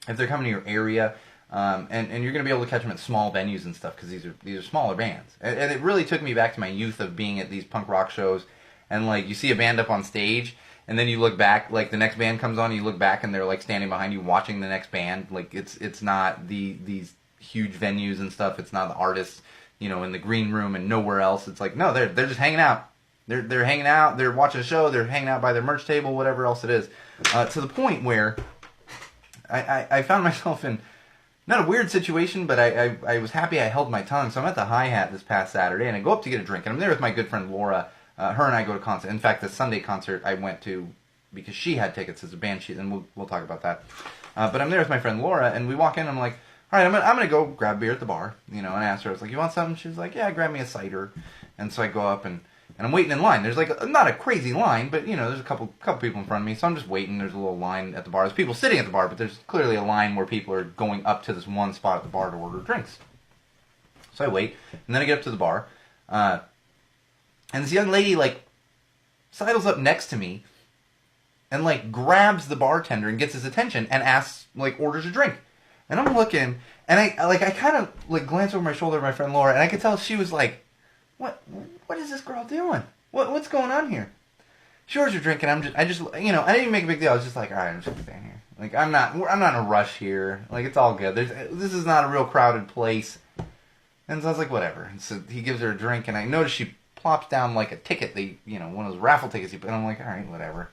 if they're coming to your area. And you're going to be able to catch them at small venues and stuff because these are smaller bands. And it really took me back to my youth of being at these punk rock shows. And like you see a band up on stage and then you look back, like the next band comes on and you look back and they're like standing behind you watching the next band. Like it's not these huge venues and stuff. It's not the artists, in the green room and nowhere else. It's like, no, they're just hanging out. They're hanging out, they're watching a show, they're hanging out by their merch table, whatever else it is. To the point where I found myself in, not a weird situation, but I was happy I held my tongue. So I'm at the Hi-Hat this past Saturday, and I go up to get a drink, and I'm there with my good friend Laura. Her and I go to concert. In fact, the Sunday concert I went to because she had tickets as a band, and we'll talk about that. But I'm there with my friend Laura, and we walk in, and I'm like, all right, I'm gonna go grab beer at the bar, and I asked her, I was like, you want something? She's like, yeah, grab me a cider. And so I go up and I'm waiting in line. There's like not a crazy line, but there's a couple people in front of me. So I'm just waiting. There's a little line at the bar. There's people sitting at the bar, but there's clearly a line where people are going up to this one spot at the bar to order drinks. So I wait, and then I get up to the bar, and this young lady sidles up next to me, and grabs the bartender and gets his attention and asks orders a drink. And I'm looking, and I kind of glance over my shoulder at my friend Laura, and I could tell she was like, What is this girl doing? What's going on here? She orders her drink, and I didn't even make a big deal. I was just like, all right, I'm just gonna stand here. I'm not in a rush here. It's all good. This is not a real crowded place. And so I was like, whatever. And so he gives her a drink, and I notice she plops down a ticket. One of those raffle tickets. And I'm like, all right, whatever.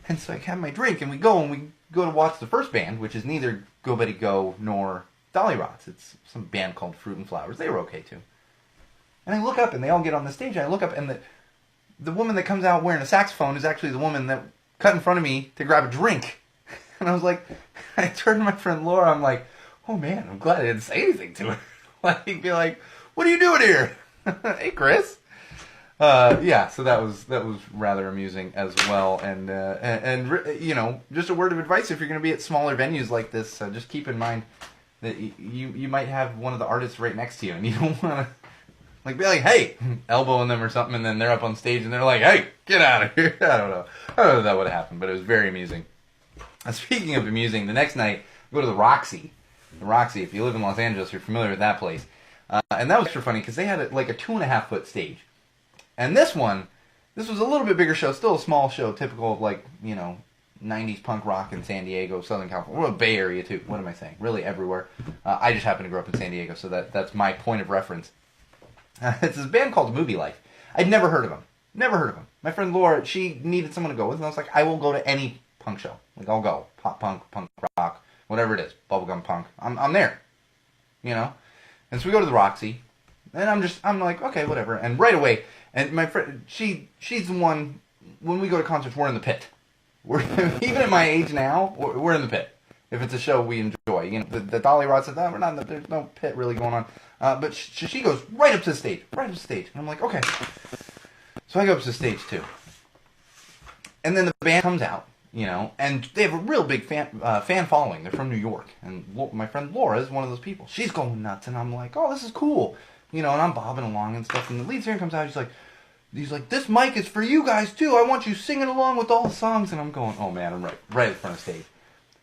And so I have my drink, and we go to watch the first band, which is neither Go Betty Go nor Dolly Rots. It's some band called Fruit and Flowers. They were okay too. And I look up, and they all get on the stage, and I look up, and the woman that comes out wearing a saxophone is actually the woman that cut in front of me to grab a drink. And I was like, I turned to my friend Laura, I'm like, oh man, I'm glad I didn't say anything to her. Be like, what are you doing here? Hey, Chris. Yeah, so that was rather amusing as well. And just a word of advice, if you're going to be at smaller venues like this, just keep in mind that you might have one of the artists right next to you, and you don't want to be like, hey, elbowing them or something, and then they're up on stage and they're like, hey, get out of here. I don't know if that would have happened, but it was very amusing. Speaking of amusing, the next night, I go to the Roxy. The Roxy, if you live in Los Angeles, you're familiar with that place. And that was extra funny because they had a 2.5 foot stage. And this was a little bit bigger show, still a small show, typical of 90s punk rock in San Diego, Southern California, well, Bay Area too. What am I saying? Really everywhere. I just happen to grow up in San Diego, so that's my point of reference. It's this band called Movie Life. I'd never heard of them. My friend Laura, she needed someone to go with, and I was like, I will go to any punk show. I'll go. Pop punk, punk rock, whatever it is. Bubblegum punk. I'm there. And so we go to the Roxy, and I'm like, okay, whatever. And right away, and my friend, she's the one, when we go to concerts, we're in the pit. Even at my age now, we're in the pit. If it's a show we enjoy. The Dolly Rod said, we're not, there's no pit really going on. But she goes right up to the stage. And I'm like, okay. So I go up to the stage too. And then the band comes out, and they have a real big fan following. They're from New York. And my friend Laura is one of those people. She's going nuts, and I'm like, oh, this is cool. And I'm bobbing along and stuff. And the lead singer comes out, he's like, this mic is for you guys too. I want you singing along with all the songs. And I'm going, oh man, I'm right in front of stage.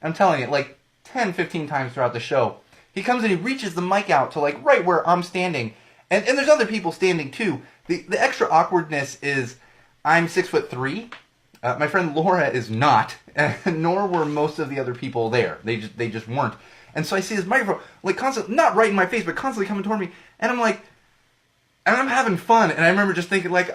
I'm telling you, 10, 15 times throughout the show, he comes and he reaches the mic out to right where I'm standing. And there's other people standing too. The extra awkwardness is I'm 6'3". My friend Laura is not, nor were most of the other people there. They just weren't. And so I see this microphone, constantly, not right in my face, but constantly coming toward me. And I'm like, and I'm having fun. And I remember just thinking dude,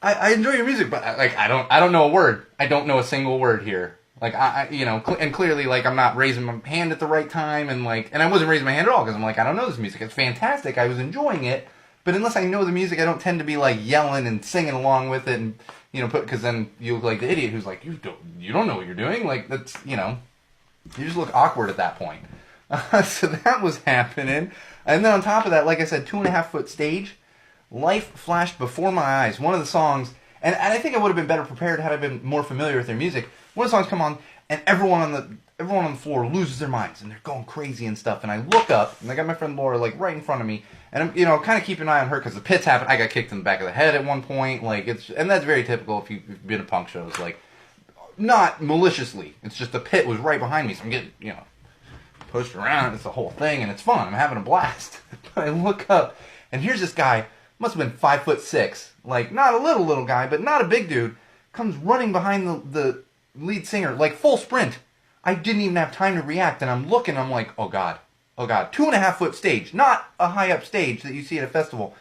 I enjoy your music, but I don't know a word. I don't know a single word here. And clearly, I'm not raising my hand at the right time, and I wasn't raising my hand at all, because I'm I don't know this music. It's fantastic. I was enjoying it, but unless I know the music, I don't tend to be, yelling and singing along with it, and, because then you look like the idiot who's you don't know what you're doing, that's, you just look awkward at that point. So that was happening, and then on top of that, like I said, 2.5 foot stage, life flashed before my eyes. One of the songs, and I think I would have been better prepared had I been more familiar with their music. One of the songs come on, and everyone on the floor loses their minds, and they're going crazy and stuff. And I look up, and I got my friend Laura right in front of me, and I'm kind of keeping an eye on her because the pits happen. I got kicked in the back of the head at one point, and that's very typical if you've been to punk shows, not maliciously. It's just the pit was right behind me, so I'm getting pushed around. It's the whole thing, and it's fun. I'm having a blast. But I look up, and here's this guy, must have been 5'6", not a little guy, but not a big dude, comes running behind the lead singer, full sprint. I didn't even have time to react, and I'm looking, I'm like, oh god, 2.5 foot stage, not a high up stage that you see at a festival.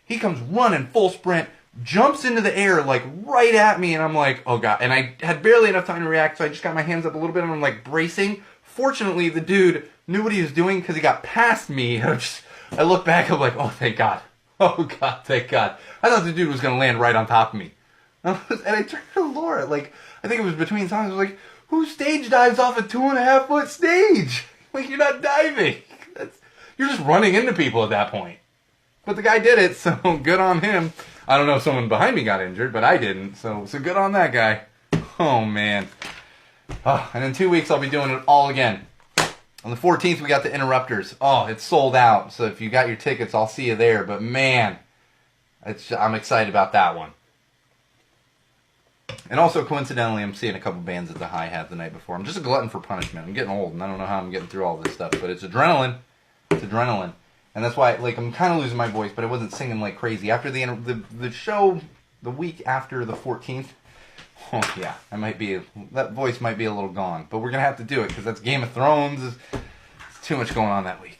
He comes running full sprint, jumps into the air, right at me, and I'm like, oh god, and I had barely enough time to react, so I just got my hands up a little bit, and I'm bracing. Fortunately, the dude knew what he was doing, because he got past me. I look back, I'm like, oh thank god, thank god. I thought the dude was going to land right on top of me. And I turned to Laura, I think it was between songs, I was like, who stage dives off a 2.5 foot stage? You're not diving. You're just running into people at that point. But the guy did it, so good on him. I don't know if someone behind me got injured, but I didn't, so good on that guy. Oh, man. Oh, and in 2 weeks, I'll be doing it all again. On the 14th, we got the Interrupters. Oh, it's sold out, so if you got your tickets, I'll see you there. But, man, I'm excited about that one. And also, coincidentally, I'm seeing a couple bands at the Hi-Hat the night before. I'm just a glutton for punishment. I'm getting old, and I don't know how I'm getting through all this stuff, but it's adrenaline. It's adrenaline. And that's why, like, I'm kind of losing my voice, but I wasn't singing like crazy. After the show, the week after the 14th, oh, yeah, that voice might be a little gone. But we're going to have to do it, because that's Game of Thrones. It's too much going on that week.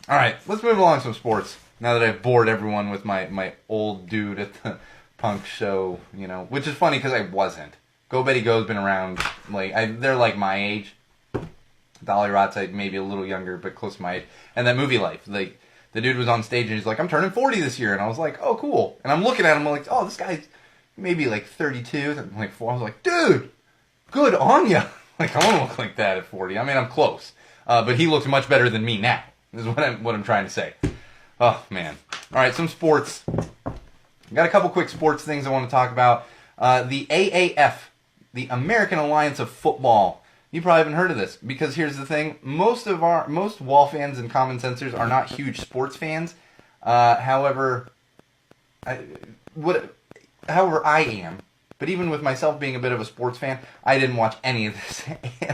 All right, let's move along to some sports, now that I've bored everyone with my old dude at the punk show, which is funny because I wasn't. Go Betty Go's been around, they're like my age. Dolly Rott's maybe a little younger, but close to my age. And that Movie Life, the dude was on stage and he's like, I'm turning 40 this year. And I was like, oh, cool. And I'm looking at him, I'm like, oh, this guy's maybe 32. I'm like, 4. I was like, dude, good on ya. I want to look like that at 40. I mean, I'm close. But he looks much better than me now, is what I'm trying to say. Oh, man. All right, some sports. Got a couple quick sports things I want to talk about. The AAF, the American Alliance of Football. You probably haven't heard of this, because here's the thing. Most Wall fans and Common Sensors are not huge sports fans. However, I am. But even with myself being a bit of a sports fan, I didn't watch any of this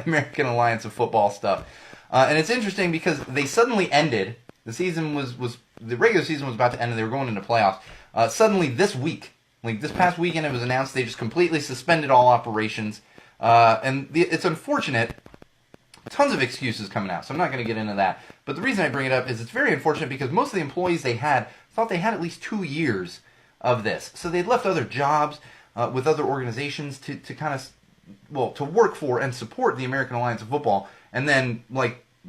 American Alliance of Football stuff. And it's interesting because they suddenly ended. The season the regular season was about to end and they were going into playoffs. Suddenly this week, this past weekend, it was announced they just completely suspended all operations. And it's unfortunate. Tons of excuses coming out, so I'm not going to get into that. But the reason I bring it up is it's very unfortunate because most of the employees they had thought they had at least 2 years of this. So they'd left other jobs with other organizations to kind of, to work for and support the American Alliance of Football. And then,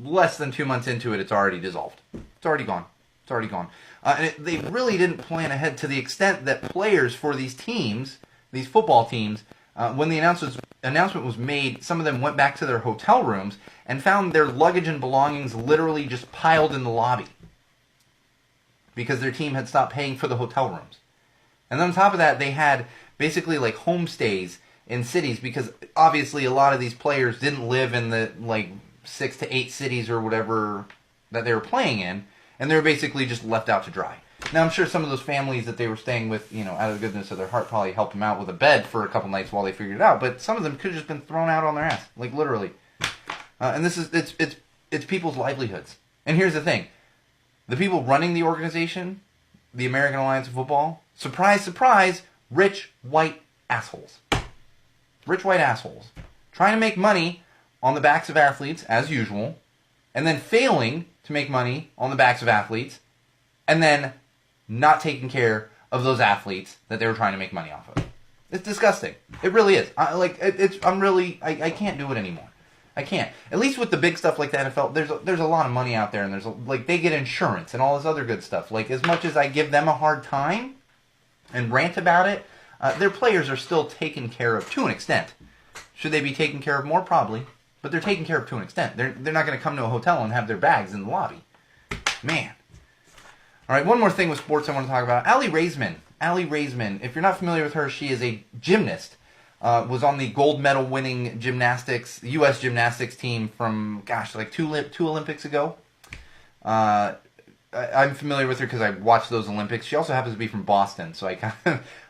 less than 2 months into it, it's already dissolved. It's already gone. And they really didn't plan ahead to the extent that players for these teams, these football teams, when the announcement was made, some of them went back to their hotel rooms and found their luggage and belongings literally just piled in the lobby because their team had stopped paying for the hotel rooms. And then on top of that, they had basically homestays in cities because obviously a lot of these players didn't live in the 6 to 8 cities or whatever that they were playing in, and they were basically just left out to dry. Now, I'm sure some of those families that they were staying with, out of the goodness of their heart, probably helped them out with a bed for a couple nights while they figured it out. But some of them could have just been thrown out on their ass, literally. And this is it's people's livelihoods. And here's the thing: the people running the organization, the American Alliance of Football, surprise, surprise, rich white assholes. Rich white assholes trying to make money on the backs of athletes as usual, and then failing to make money on the backs of athletes, and then not taking care of those athletes that they were trying to make money off of. It's disgusting. It really is. I can't do it anymore. I can't. At least with the big stuff like the NFL, there's a lot of money out there, and they get insurance and all this other good stuff. As much as I give them a hard time and rant about it, their players are still taken care of to an extent. Should they be taken care of more? Probably. But they're taken care of to an extent. They're not going to come to a hotel and have their bags in the lobby. Man. All right, one more thing with sports I want to talk about. Aly Raisman, if you're not familiar with her, she is a gymnast. Was on the gold medal winning U.S. gymnastics team from, two Olympics ago. I'm familiar with her because I watched those Olympics. She also happens to be from Boston, so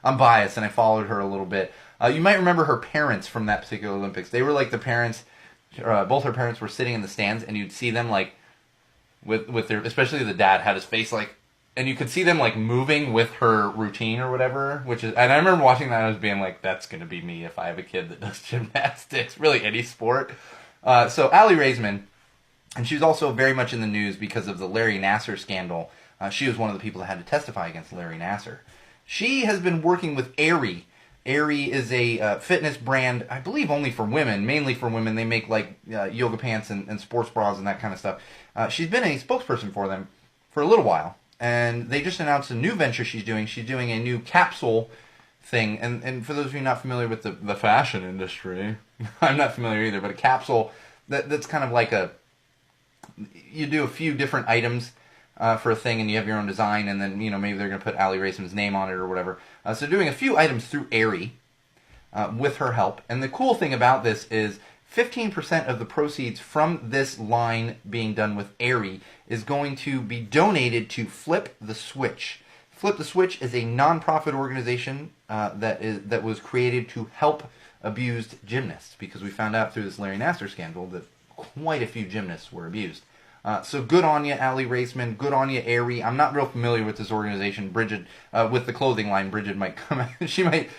I'm biased and I followed her a little bit. You might remember her parents from that particular Olympics. They were the parents. Both her parents were sitting in the stands, and you'd see them with their, especially the dad had his face and you could see them moving with her routine or whatever, and I remember watching that and I was being that's going to be me if I have a kid that does gymnastics, really any sport. So Aly Raisman, and she was also very much in the news because of the Larry Nassar scandal. She was one of the people that had to testify against Larry Nassar. She has been working with Aerie. Aerie is a fitness brand, I believe only for women, mainly for women. They make yoga pants and sports bras and that kind of stuff. She's been a spokesperson for them for a little while. And they just announced a new venture she's doing. She's doing a new capsule thing. And for those of you not familiar with the fashion industry, I'm not familiar either, but a capsule that's kind of you do a few different items for a thing, and you have your own design, and then maybe they're going to put Allie Raceman's name on it or whatever. So doing a few items through Aerie with her help. And the cool thing about this is 15% of the proceeds from this line being done with Aerie is going to be donated to Flip the Switch. Flip the Switch is a non-profit organization that was created to help abused gymnasts, because we found out through this Larry Nassar scandal that quite a few gymnasts were abused. So good on you, Allie Raceman. Good on you, Aerie. I'm not real familiar with this organization. Bridget, with the clothing line, Bridget might come out. She might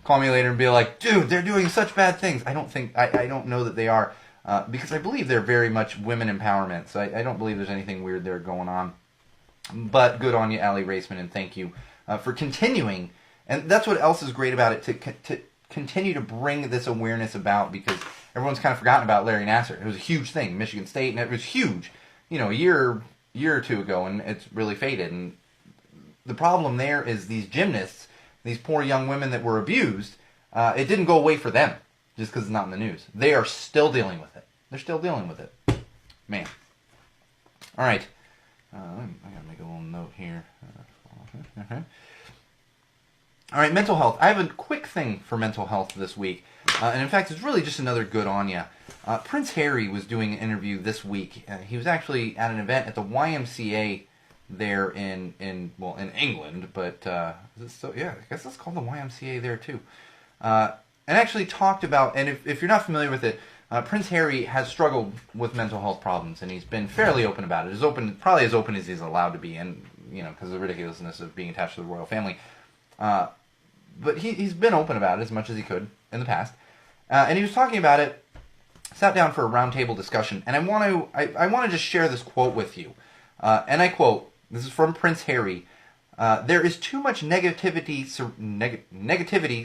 call me later and be like, dude, they're doing such bad things. I don't know that they are, because I believe they're very much women empowerment. So I don't believe there's anything weird there going on. But good on you, Allie Raceman, and thank you for continuing. And that's what else is great about it, to continue to bring this awareness about, because everyone's kind of forgotten about Larry Nassar. It was a huge thing, Michigan State, and it was huge, a year or two ago, and it's really faded. And the problem there is these gymnasts, these poor young women that were abused, it didn't go away for them just because it's not in the news. They are still dealing with it. They're still dealing with it. Man. All right. I gotta make a little note here. All right, mental health. I have a quick thing for mental health this week. And in fact, it's really just another good on ya. Prince Harry was doing an interview this week. He was actually at an event at the YMCA there in England, but I guess it's called the YMCA there too. And actually talked about, and if you're not familiar with it, Prince Harry has struggled with mental health problems, and he's been fairly open about it. Probably as open as he's allowed to be, and because of the ridiculousness of being attached to the royal family. But he's been open about it as much as he could in the past. And he was talking about it, sat down for a roundtable discussion, and I want to just share this quote with you. And I quote, this is from Prince Harry, there is too much negativity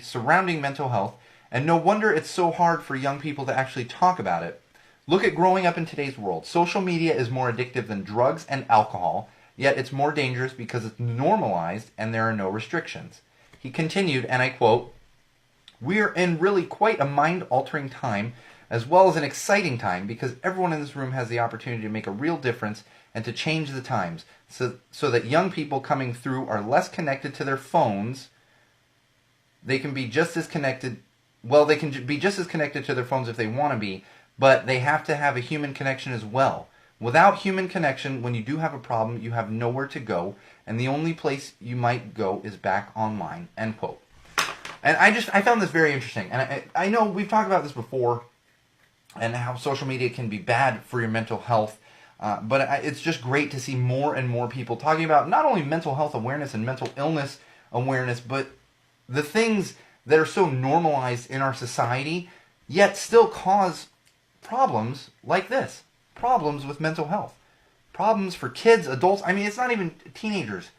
surrounding mental health, and no wonder it's so hard for young people to actually talk about it. Look at growing up in today's world. Social media is more addictive than drugs and alcohol, yet it's more dangerous because it's normalized and there are no restrictions. He continued, and I quote, "We're in really quite a mind-altering time, as well as an exciting time, because everyone in this room has the opportunity to make a real difference and to change the times, so that young people coming through are less connected to their phones. They can be just as connected, they can be just as connected to their phones if they want to be, but they have to have a human connection as well. Without human connection, when you do have a problem, you have nowhere to go, and the only place you might go is back online," end quote. And I found this very interesting. And I know we've talked about this before, and how social media can be bad for your mental health. But it's just great to see more and more people talking about not only mental health awareness and mental illness awareness, but the things that are so normalized in our society, yet still cause problems like this. Problems with mental health. Problems for kids, adults. I mean, it's not even teenagers.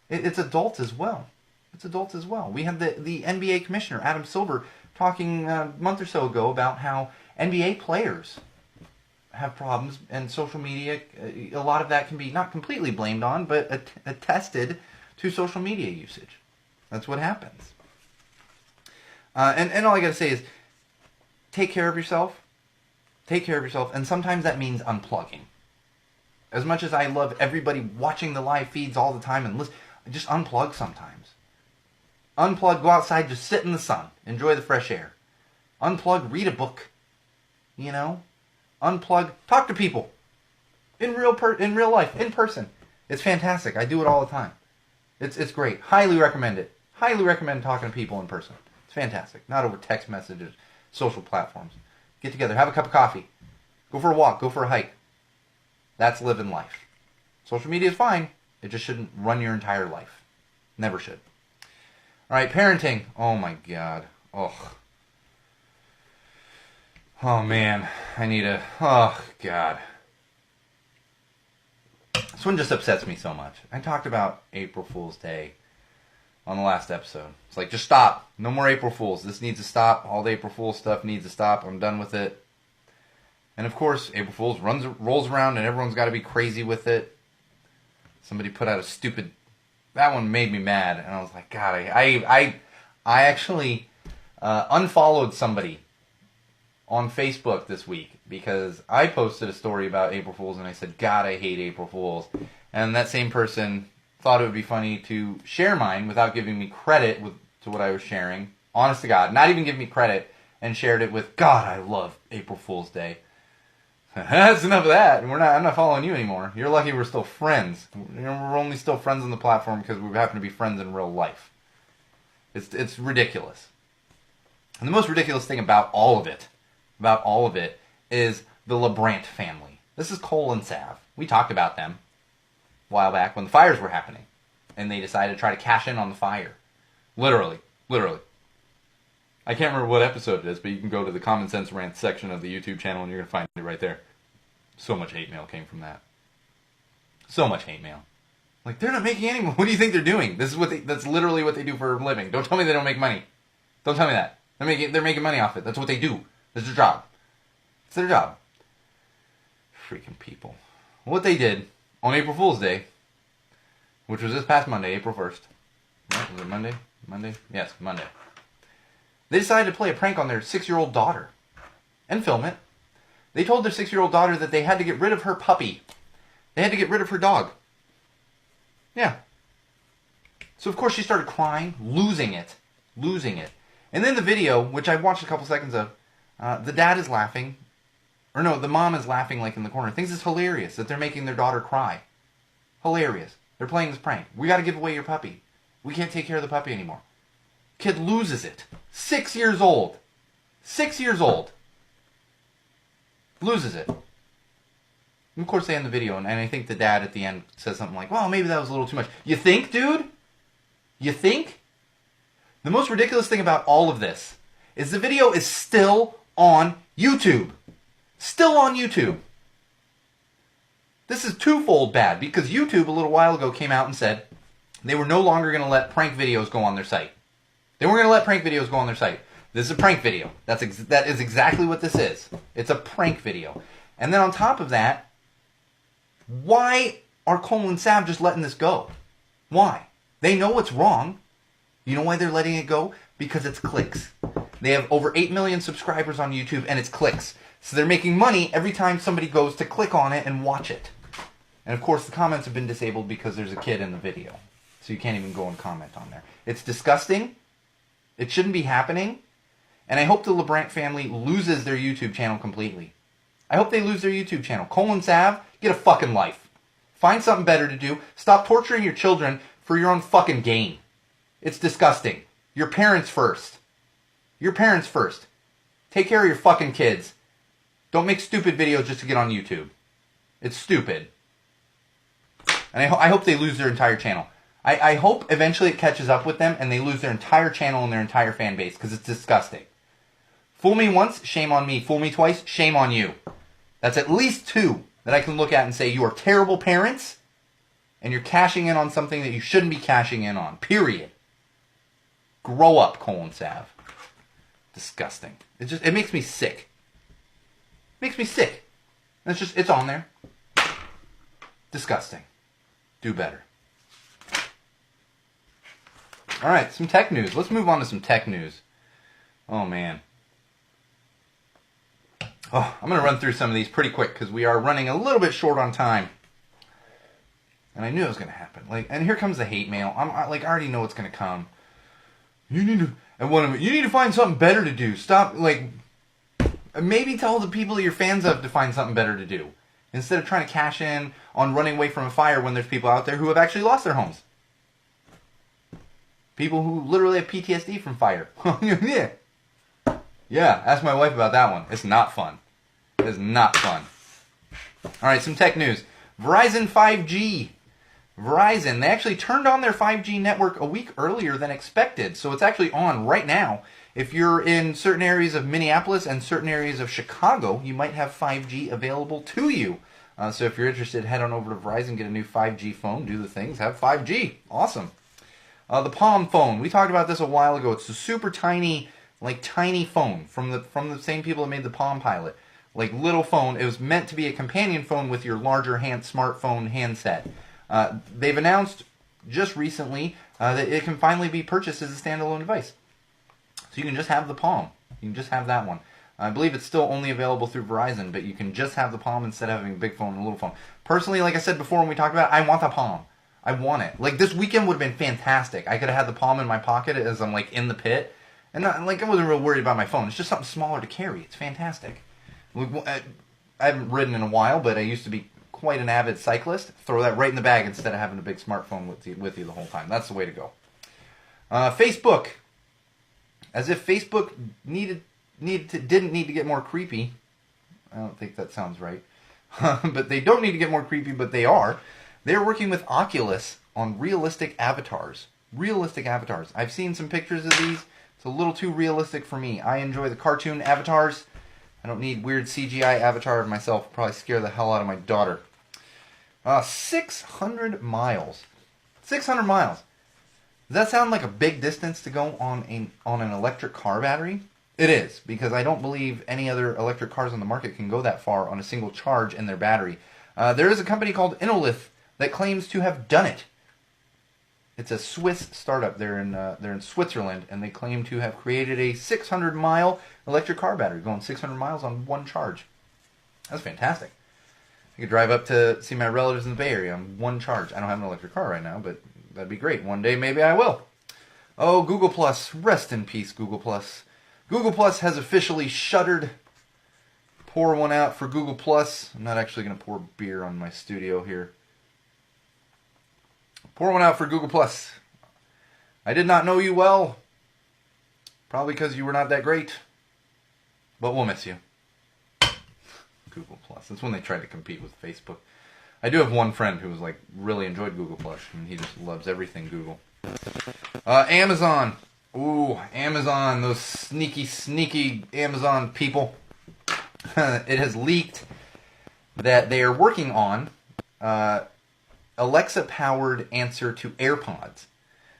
It's adults as well. It's adults as well. We had the NBA commissioner, Adam Silver, talking a month or so ago about how NBA players have problems, and social media, a lot of that can be not completely blamed on, but attested to social media usage. That's what happens. And all I gotta say is, take care of yourself. Take care of yourself, and sometimes that means unplugging. As much as I love everybody watching the live feeds all the time and listen, just unplug sometimes. Unplug, go outside, just sit in the sun, enjoy the fresh air. Unplug, read a book. Unplug, talk to people. In real life, in person. It's fantastic. I do it all the time. It's great. Highly recommend it. Highly recommend talking to people in person. It's fantastic. Not over text messages, social platforms. Get together, have a cup of coffee. Go for a walk, go for a hike. That's living life. Social media is fine. It just shouldn't run your entire life. Never should. All right, parenting. Oh my God. Oh man, oh God. This one just upsets me so much. I talked about April Fool's Day on the last episode. It's like, just stop. No more April Fools. This needs to stop. All the April Fool's stuff needs to stop. I'm done with it. And of course, April Fool's rolls around and everyone's got to be crazy with it. Somebody put out that one made me mad. And I was like, God, I actually unfollowed somebody on Facebook this week because I posted a story about April Fools and I said, God, I hate April Fools. And that same person thought it would be funny to share mine without giving me credit to what I was sharing. Honest to God, not even giving me credit, and shared it with, God, I love April Fool's Day. That's enough of that. I'm not following you anymore. You're lucky we're still friends. We're only still friends on the platform because we happen to be friends in real life. It's ridiculous. And the most ridiculous thing about all of it, is the LeBrant family. This is Cole and Sav. We talked about them a while back when the fires were happening. And they decided to try to cash in on the fire. Literally. I can't remember what episode it is, but you can go to the Common Sense Rant section of the YouTube channel and you're going to find it right there. So much hate mail came from that. So much hate mail. Like, they're not making any money. What do you think they're doing? That's literally what they do for a living. Don't tell me they don't make money. Don't tell me that. They're making money off it. That's what they do. That's their job. It's their job. Freaking people. What they did on April Fool's Day, which was this past Monday, April 1st. Right? Was it Monday? Monday? Yes, Monday. They decided to play a prank on their 6-year-old daughter and film it. They told their 6-year-old daughter that they had to get rid of her puppy. They had to get rid of her dog. Yeah. So, of course, she started crying, losing it. And then the video, which I watched a couple seconds of, the dad is laughing. Or no, the mom is laughing like in the corner. Thinks it's hilarious that they're making their daughter cry. Hilarious. They're playing this prank. We got to give away your puppy. We can't take care of the puppy anymore. Kid loses it. 6 years old. 6 years old. Loses it. And of course they end the video, and I think the dad at the end says something like, well, maybe that was a little too much. You think, dude? You think? The most ridiculous thing about all of this is the video is still on YouTube. Still on YouTube. This is twofold bad, because YouTube a little while ago came out and said they were no longer going to let prank videos go on their site. They weren't going to let prank videos go on their site. This is a prank video. That is exactly what this is. It's a prank video. And then on top of that, why are Cole and Sav just letting this go? Why? They know it's wrong. You know why they're letting it go? Because it's clicks. They have over 8 million subscribers on YouTube, and it's clicks. So they're making money every time somebody goes to click on it and watch it. And of course, the comments have been disabled because there's a kid in the video. So you can't even go and comment on there. It's disgusting. It shouldn't be happening. And I hope the LeBrant family loses their YouTube channel completely. I hope they lose their YouTube channel. Cole and Sav, get a fucking life. Find something better to do. Stop torturing your children for your own fucking gain. It's disgusting. Your parents first. Your parents first. Take care of your fucking kids. Don't make stupid videos just to get on YouTube. It's stupid. And I hope they lose their entire channel. I hope eventually it catches up with them and they lose their entire channel and their entire fan base, because it's disgusting. Fool me once, shame on me. Fool me twice, shame on you. That's at least 2 that I can look at and say you are terrible parents and you're cashing in on something that you shouldn't be cashing in on. Period. Grow up, Cole and Sav. Disgusting. It makes me sick. Makes me sick. It's on there. Disgusting. Do better. Alright, some tech news. Let's move on to some tech news. Oh, man. Oh, I'm going to run through some of these pretty quick because we are running a little bit short on time. And I knew it was going to happen. And here comes the hate mail. I already know what's going to come. You need to find something better to do. Stop, maybe tell the people you're fans of to find something better to do. Instead of trying to cash in on running away from a fire when there's people out there who have actually lost their homes. People who literally have PTSD from fire. Yeah. Yeah, ask my wife about that one. It's not fun. It is not fun. Alright, some tech news. Verizon 5G. Verizon, they actually turned on their 5G network a week earlier than expected. So it's actually on right now. If you're in certain areas of Minneapolis and certain areas of Chicago, you might have 5G available to you. So if you're interested, head on over to Verizon, get a new 5G phone, do the things, have 5G. Awesome. The Palm phone. We talked about this a while ago. It's a super tiny, tiny phone from the same people that made the Palm Pilot. Little phone. It was meant to be a companion phone with your larger smartphone handset. They've announced just recently that it can finally be purchased as a standalone device. So you can just have the Palm. You can just have that one. I believe it's still only available through Verizon, but you can just have the Palm instead of having a big phone and a little phone. Personally, like I said before when we talked about it, I want the Palm. I want it. Like, this weekend would have been fantastic. I could have had the Palm in my pocket as I'm, like, in the pit. And, I wasn't real worried about my phone. It's just something smaller to carry. It's fantastic. I haven't ridden in a while, but I used to be quite an avid cyclist. Throw that right in the bag instead of having a big smartphone with you the whole time. That's the way to go. Facebook. As if Facebook didn't need to get more creepy. I don't think that sounds right. But they don't need to get more creepy, but they are. They're working with Oculus on realistic avatars. Realistic avatars. I've seen some pictures of these. It's a little too realistic for me. I enjoy the cartoon avatars. I don't need weird CGI avatar of myself. It'll probably scare the hell out of my daughter. 600 miles. 600 miles. Does that sound like a big distance to go on an electric car battery? It is, because I don't believe any other electric cars on the market can go that far on a single charge in their battery. There is a company called Inolith that claims to have done it. It's a Swiss startup. They're in Switzerland, and they claim to have created a 600-mile electric car battery, going 600 miles on one charge. That's fantastic. I could drive up to see my relatives in the Bay Area on one charge. I don't have an electric car right now, but that'd be great. One day, maybe I will. Oh, Google Plus. Rest in peace, Google Plus. Google Plus has officially shuttered. Pour one out for Google Plus. I'm not actually going to pour beer on my studio here. Pour one out for Google Plus. I did not know you well. Probably because you were not that great. But we'll miss you. Google Plus. That's when they tried to compete with Facebook. I do have one friend who was like really enjoyed Google Plus, and he just loves everything Google. Amazon. Ooh, Amazon. Those sneaky Amazon people. It has leaked that they are working on Alexa-powered answer to AirPods.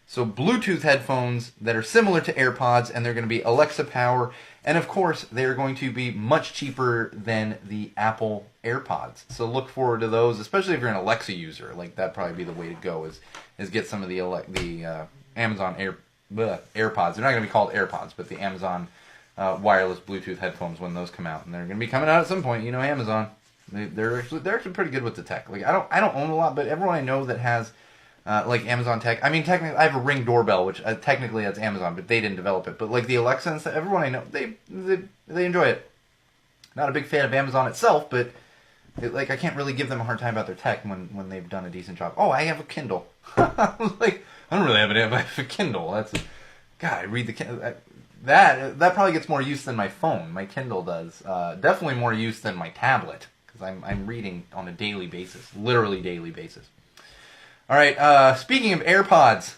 So Bluetooth headphones that are similar to AirPods, and they're going to be Alexa power. And of course, they're going to be much cheaper than the Apple AirPods. So look forward to those, especially if you're an Alexa user. Like, that'd probably be the way to go, is get some of the Amazon AirPods. They're not going to be called AirPods, but the Amazon wireless Bluetooth headphones when those come out. And they're going to be coming out at some point. You know, Amazon. They're actually pretty good with the tech. Like, I don't own a lot, but everyone I know that has like Amazon tech. I mean, technically, I have a Ring doorbell, which technically that's Amazon, but they didn't develop it. But like the Alexa and stuff, everyone I know, they enjoy it. Not a big fan of Amazon itself, but I can't really give them a hard time about their tech when they've done a decent job. Oh, I have a Kindle. I was like, I don't really have I have a Kindle. God, I read the Kindle. That probably gets more use than my phone. My Kindle does. Definitely more use than my tablet, because I'm reading on a daily basis, literally daily basis. All right, speaking of AirPods,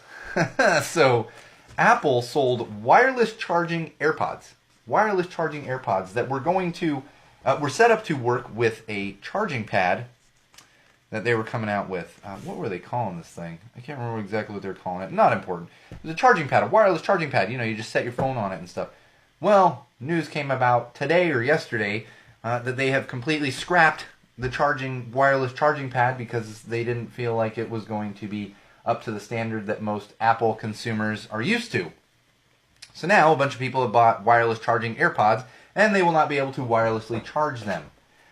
so Apple sold wireless charging AirPods that were set up to work with a charging pad that they were coming out with. What were they calling this thing? I can't remember exactly what they were calling it. Not important. It was a charging pad, a wireless charging pad. You know, you just set your phone on it and stuff. Well, news came about today or yesterday that they have completely scrapped the wireless charging pad because they didn't feel like it was going to be up to the standard that most Apple consumers are used to. So now a bunch of people have bought wireless charging AirPods, and they will not be able to wirelessly charge them.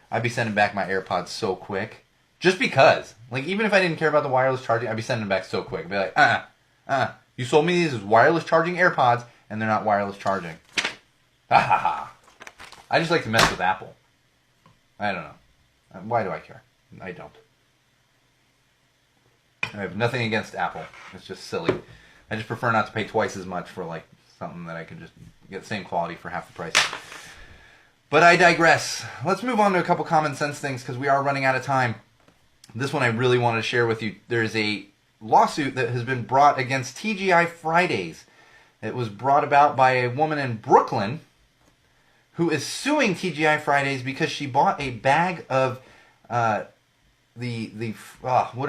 I'd be sending back my AirPods so quick. Just because. Like, even if I didn't care about the wireless charging, I'd be sending them back so quick. I'd be like, you sold me these as wireless charging AirPods, and they're not wireless charging. Ha ha ha. I just like to mess with Apple. I don't know. Why do I care? I don't. I have nothing against Apple. It's just silly. I just prefer not to pay twice as much for like something that I could just get the same quality for half the price. But I digress. Let's move on to a couple common sense things because we are running out of time. This one I really wanted to share with you. There's a lawsuit that has been brought against TGI Fridays. It was brought about by a woman in Brooklyn who is suing TGI Fridays because she bought a bag of what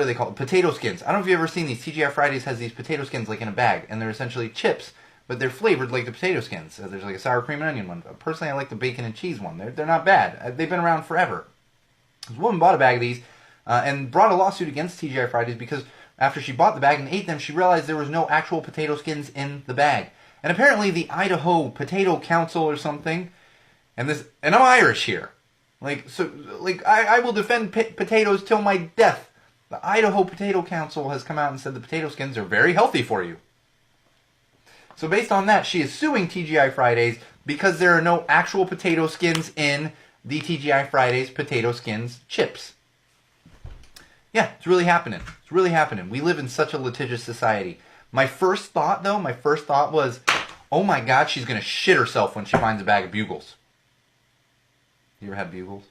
are they called? Potato skins. I don't know if you've ever seen these. TGI Fridays has these potato skins like in a bag, and they're essentially chips, but they're flavored like the potato skins. There's like a sour cream and onion one. Personally, I like the bacon and cheese one. They're not bad. They've been around forever. This woman bought a bag of these and brought a lawsuit against TGI Fridays because after she bought the bag and ate them, she realized there was no actual potato skins in the bag. And apparently the Idaho Potato Council or something and I'm Irish here. I will defend potatoes till my death. The Idaho Potato Council has come out and said the potato skins are very healthy for you. So based on that, she is suing TGI Fridays because there are no actual potato skins in the TGI Fridays potato skins chips. Yeah, it's really happening. It's really happening. We live in such a litigious society. My first thought was, oh my God, she's going to shit herself when she finds a bag of Bugles. You ever had Bugles?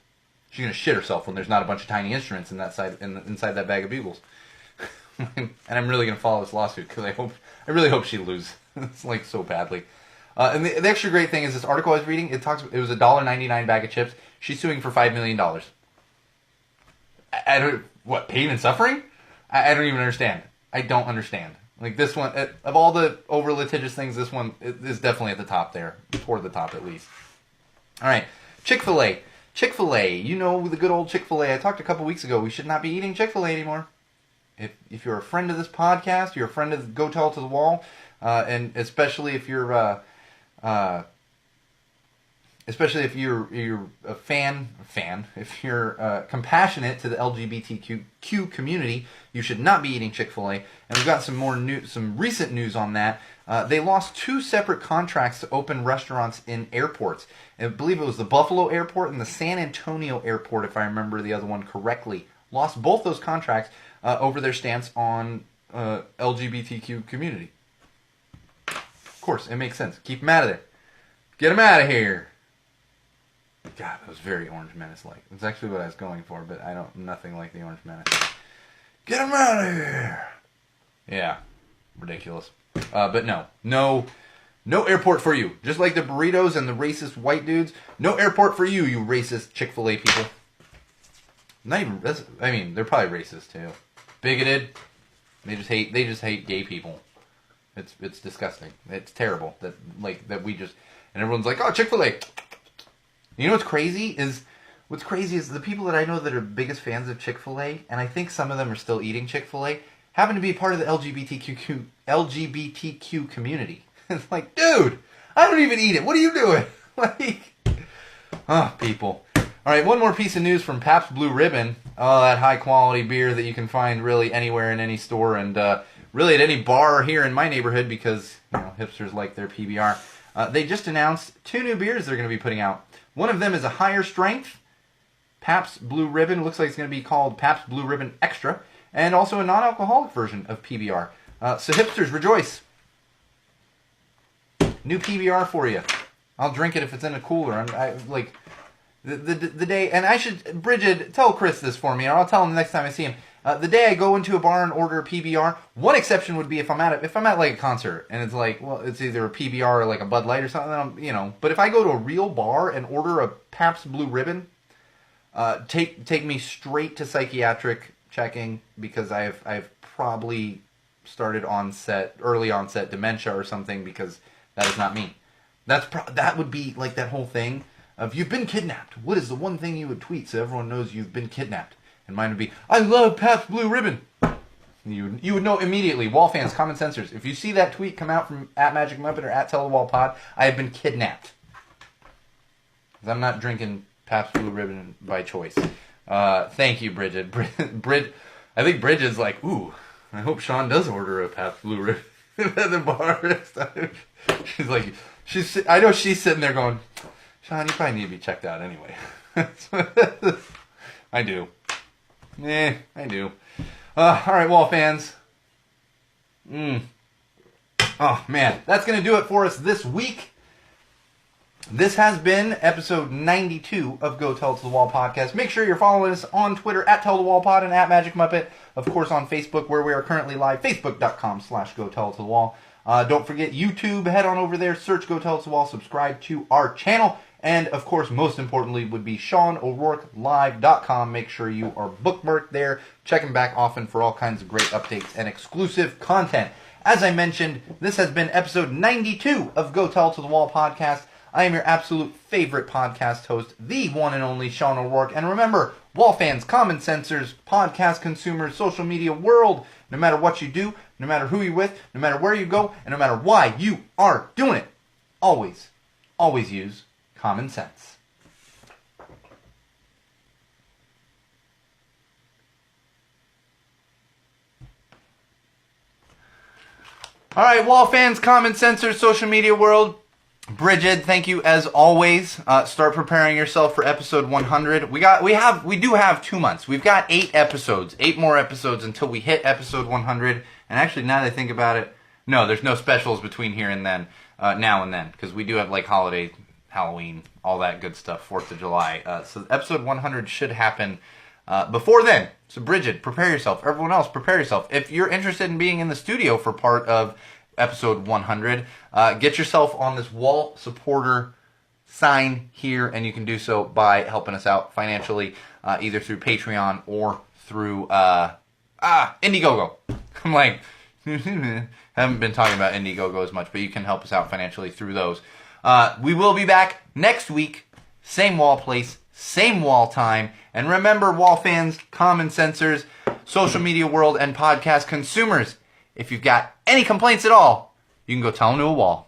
She's going to shit herself when there's not a bunch of tiny instruments inside that bag of Bugles. And I'm really going to follow this lawsuit because I really hope she loses. It's like so badly. And the extra great thing is this article I was reading, it was a $1.99 bag of chips. She's suing for $5 million. I don't, what, pain and suffering? I don't even understand. I don't understand. Like this one, of all the over litigious things, this one is definitely at the top there. Toward the top at least. All right, Chick-fil-A. Chick-fil-A, you know the good old Chick-fil-A. I talked a couple weeks ago, we should not be eating Chick-fil-A anymore. If you're a friend of this podcast, you're a friend of Go Tell to the Wall, and especially if you're a fan, if you're compassionate to the LGBTQ community, you should not be eating Chick-fil-A. And we've got some recent news on that. They lost 2 separate contracts to open restaurants in airports. I believe it was the Buffalo Airport and the San Antonio Airport, if I remember the other one correctly. Lost both those contracts over their stance on LGBTQ community. Of course, it makes sense. Keep them out of there. Get them out of here. God, that was very Orange Menace-like. That's actually what I was going for, but nothing like the Orange Menace. Get them out of here. Yeah, ridiculous. But no airport for you. Just like the burritos and the racist white dudes, no airport for you, you racist Chick-fil-A people. They're probably racist too. Bigoted. They just hate gay people. It's disgusting. It's terrible that we just, and everyone's like, oh, Chick-fil-A. You know what's crazy is the people that I know that are biggest fans of Chick-fil-A, and I think some of them are still eating Chick-fil-A, happen to be part of the LGBTQ community. It's like, dude, I don't even eat it. What are you doing? People. All right, one more piece of news from Pabst Blue Ribbon. Oh, that high-quality beer that you can find really anywhere in any store and really at any bar here in my neighborhood because, hipsters like their PBR. They just announced 2 new beers they're going to be putting out. One of them is a higher strength Pabst Blue Ribbon. Looks like it's going to be called Pabst Blue Ribbon Extra. And also a non-alcoholic version of PBR. So hipsters, rejoice. New PBR for you. I'll drink it if it's in a cooler. The day, and I should, Bridget, tell Chris this for me, or I'll tell him the next time I see him. The day I go into a bar and order a PBR, one exception would be if I'm at like a concert and it's like, well, it's either a PBR or like a Bud Light or something. Then but if I go to a real bar and order a Pabst Blue Ribbon, take me straight to psychiatric checking because I've probably started early onset dementia or something because that is not me. That would be like that whole thing of you've been kidnapped. What is the one thing you would tweet so everyone knows you've been kidnapped? And mine would be, I love Pabst Blue Ribbon. You would know immediately. Wall fans, common sensors. If you see that tweet come out from @MagicMuppet or @TellTheWallPod, I have been kidnapped. Because I'm not drinking Pabst Blue Ribbon by choice. Thank you, Bridget. I think Bridget's like, ooh, I hope Sean does order a Pabst Blue Ribbon at the bar next time. She's like, I know she's sitting there going, Sean, you probably need to be checked out anyway. I do. I do. All right, Wall fans. Oh, man. That's going to do it for us this week. This has been episode 92 of Go Tell to the Wall podcast. Make sure you're following us on Twitter @TellTheWallPod and @MagicMuppet. Of course, on Facebook, where we are currently live, facebook.com/GoTellToTheWall. Don't forget YouTube. Head on over there. Search Go Tell to the Wall. Subscribe to our channel. And, of course, most importantly would be SeanO'RourkeLive.com. Make sure you are bookmarked there. Check him back often for all kinds of great updates and exclusive content. As I mentioned, this has been episode 92 of Go Tell to the Wall podcast. I am your absolute favorite podcast host, the one and only Sean O'Rourke. And remember, Wall fans, common sensors, podcast consumers, social media world, no matter what you do, no matter who you're with, no matter where you go, and no matter why you are doing it, always use common sense. All right, wall fans, common sensors, social media world. Bridget, thank you as always. Start preparing yourself for episode 100. We do have 2 months. We've got 8 episodes, 8 more episodes until we hit episode 100. And actually, now that I think about it, no, there's no specials between here and then, now and then, because we do have like holiday, Halloween, all that good stuff, 4th of July. So episode 100 should happen before then. So Bridget, prepare yourself. Everyone else, prepare yourself. If you're interested in being in the studio for part of episode 100, get yourself on this wall supporter sign here, and you can do so by helping us out financially, either through Patreon or through Indiegogo. I'm like, haven't been talking about Indiegogo as much, but you can help us out financially through those. We will be back next week, same wall place, same wall time, and remember, wall fans, common sensors, social media world, and podcast consumers, if you've got any complaints at all, you can go tell them to a wall.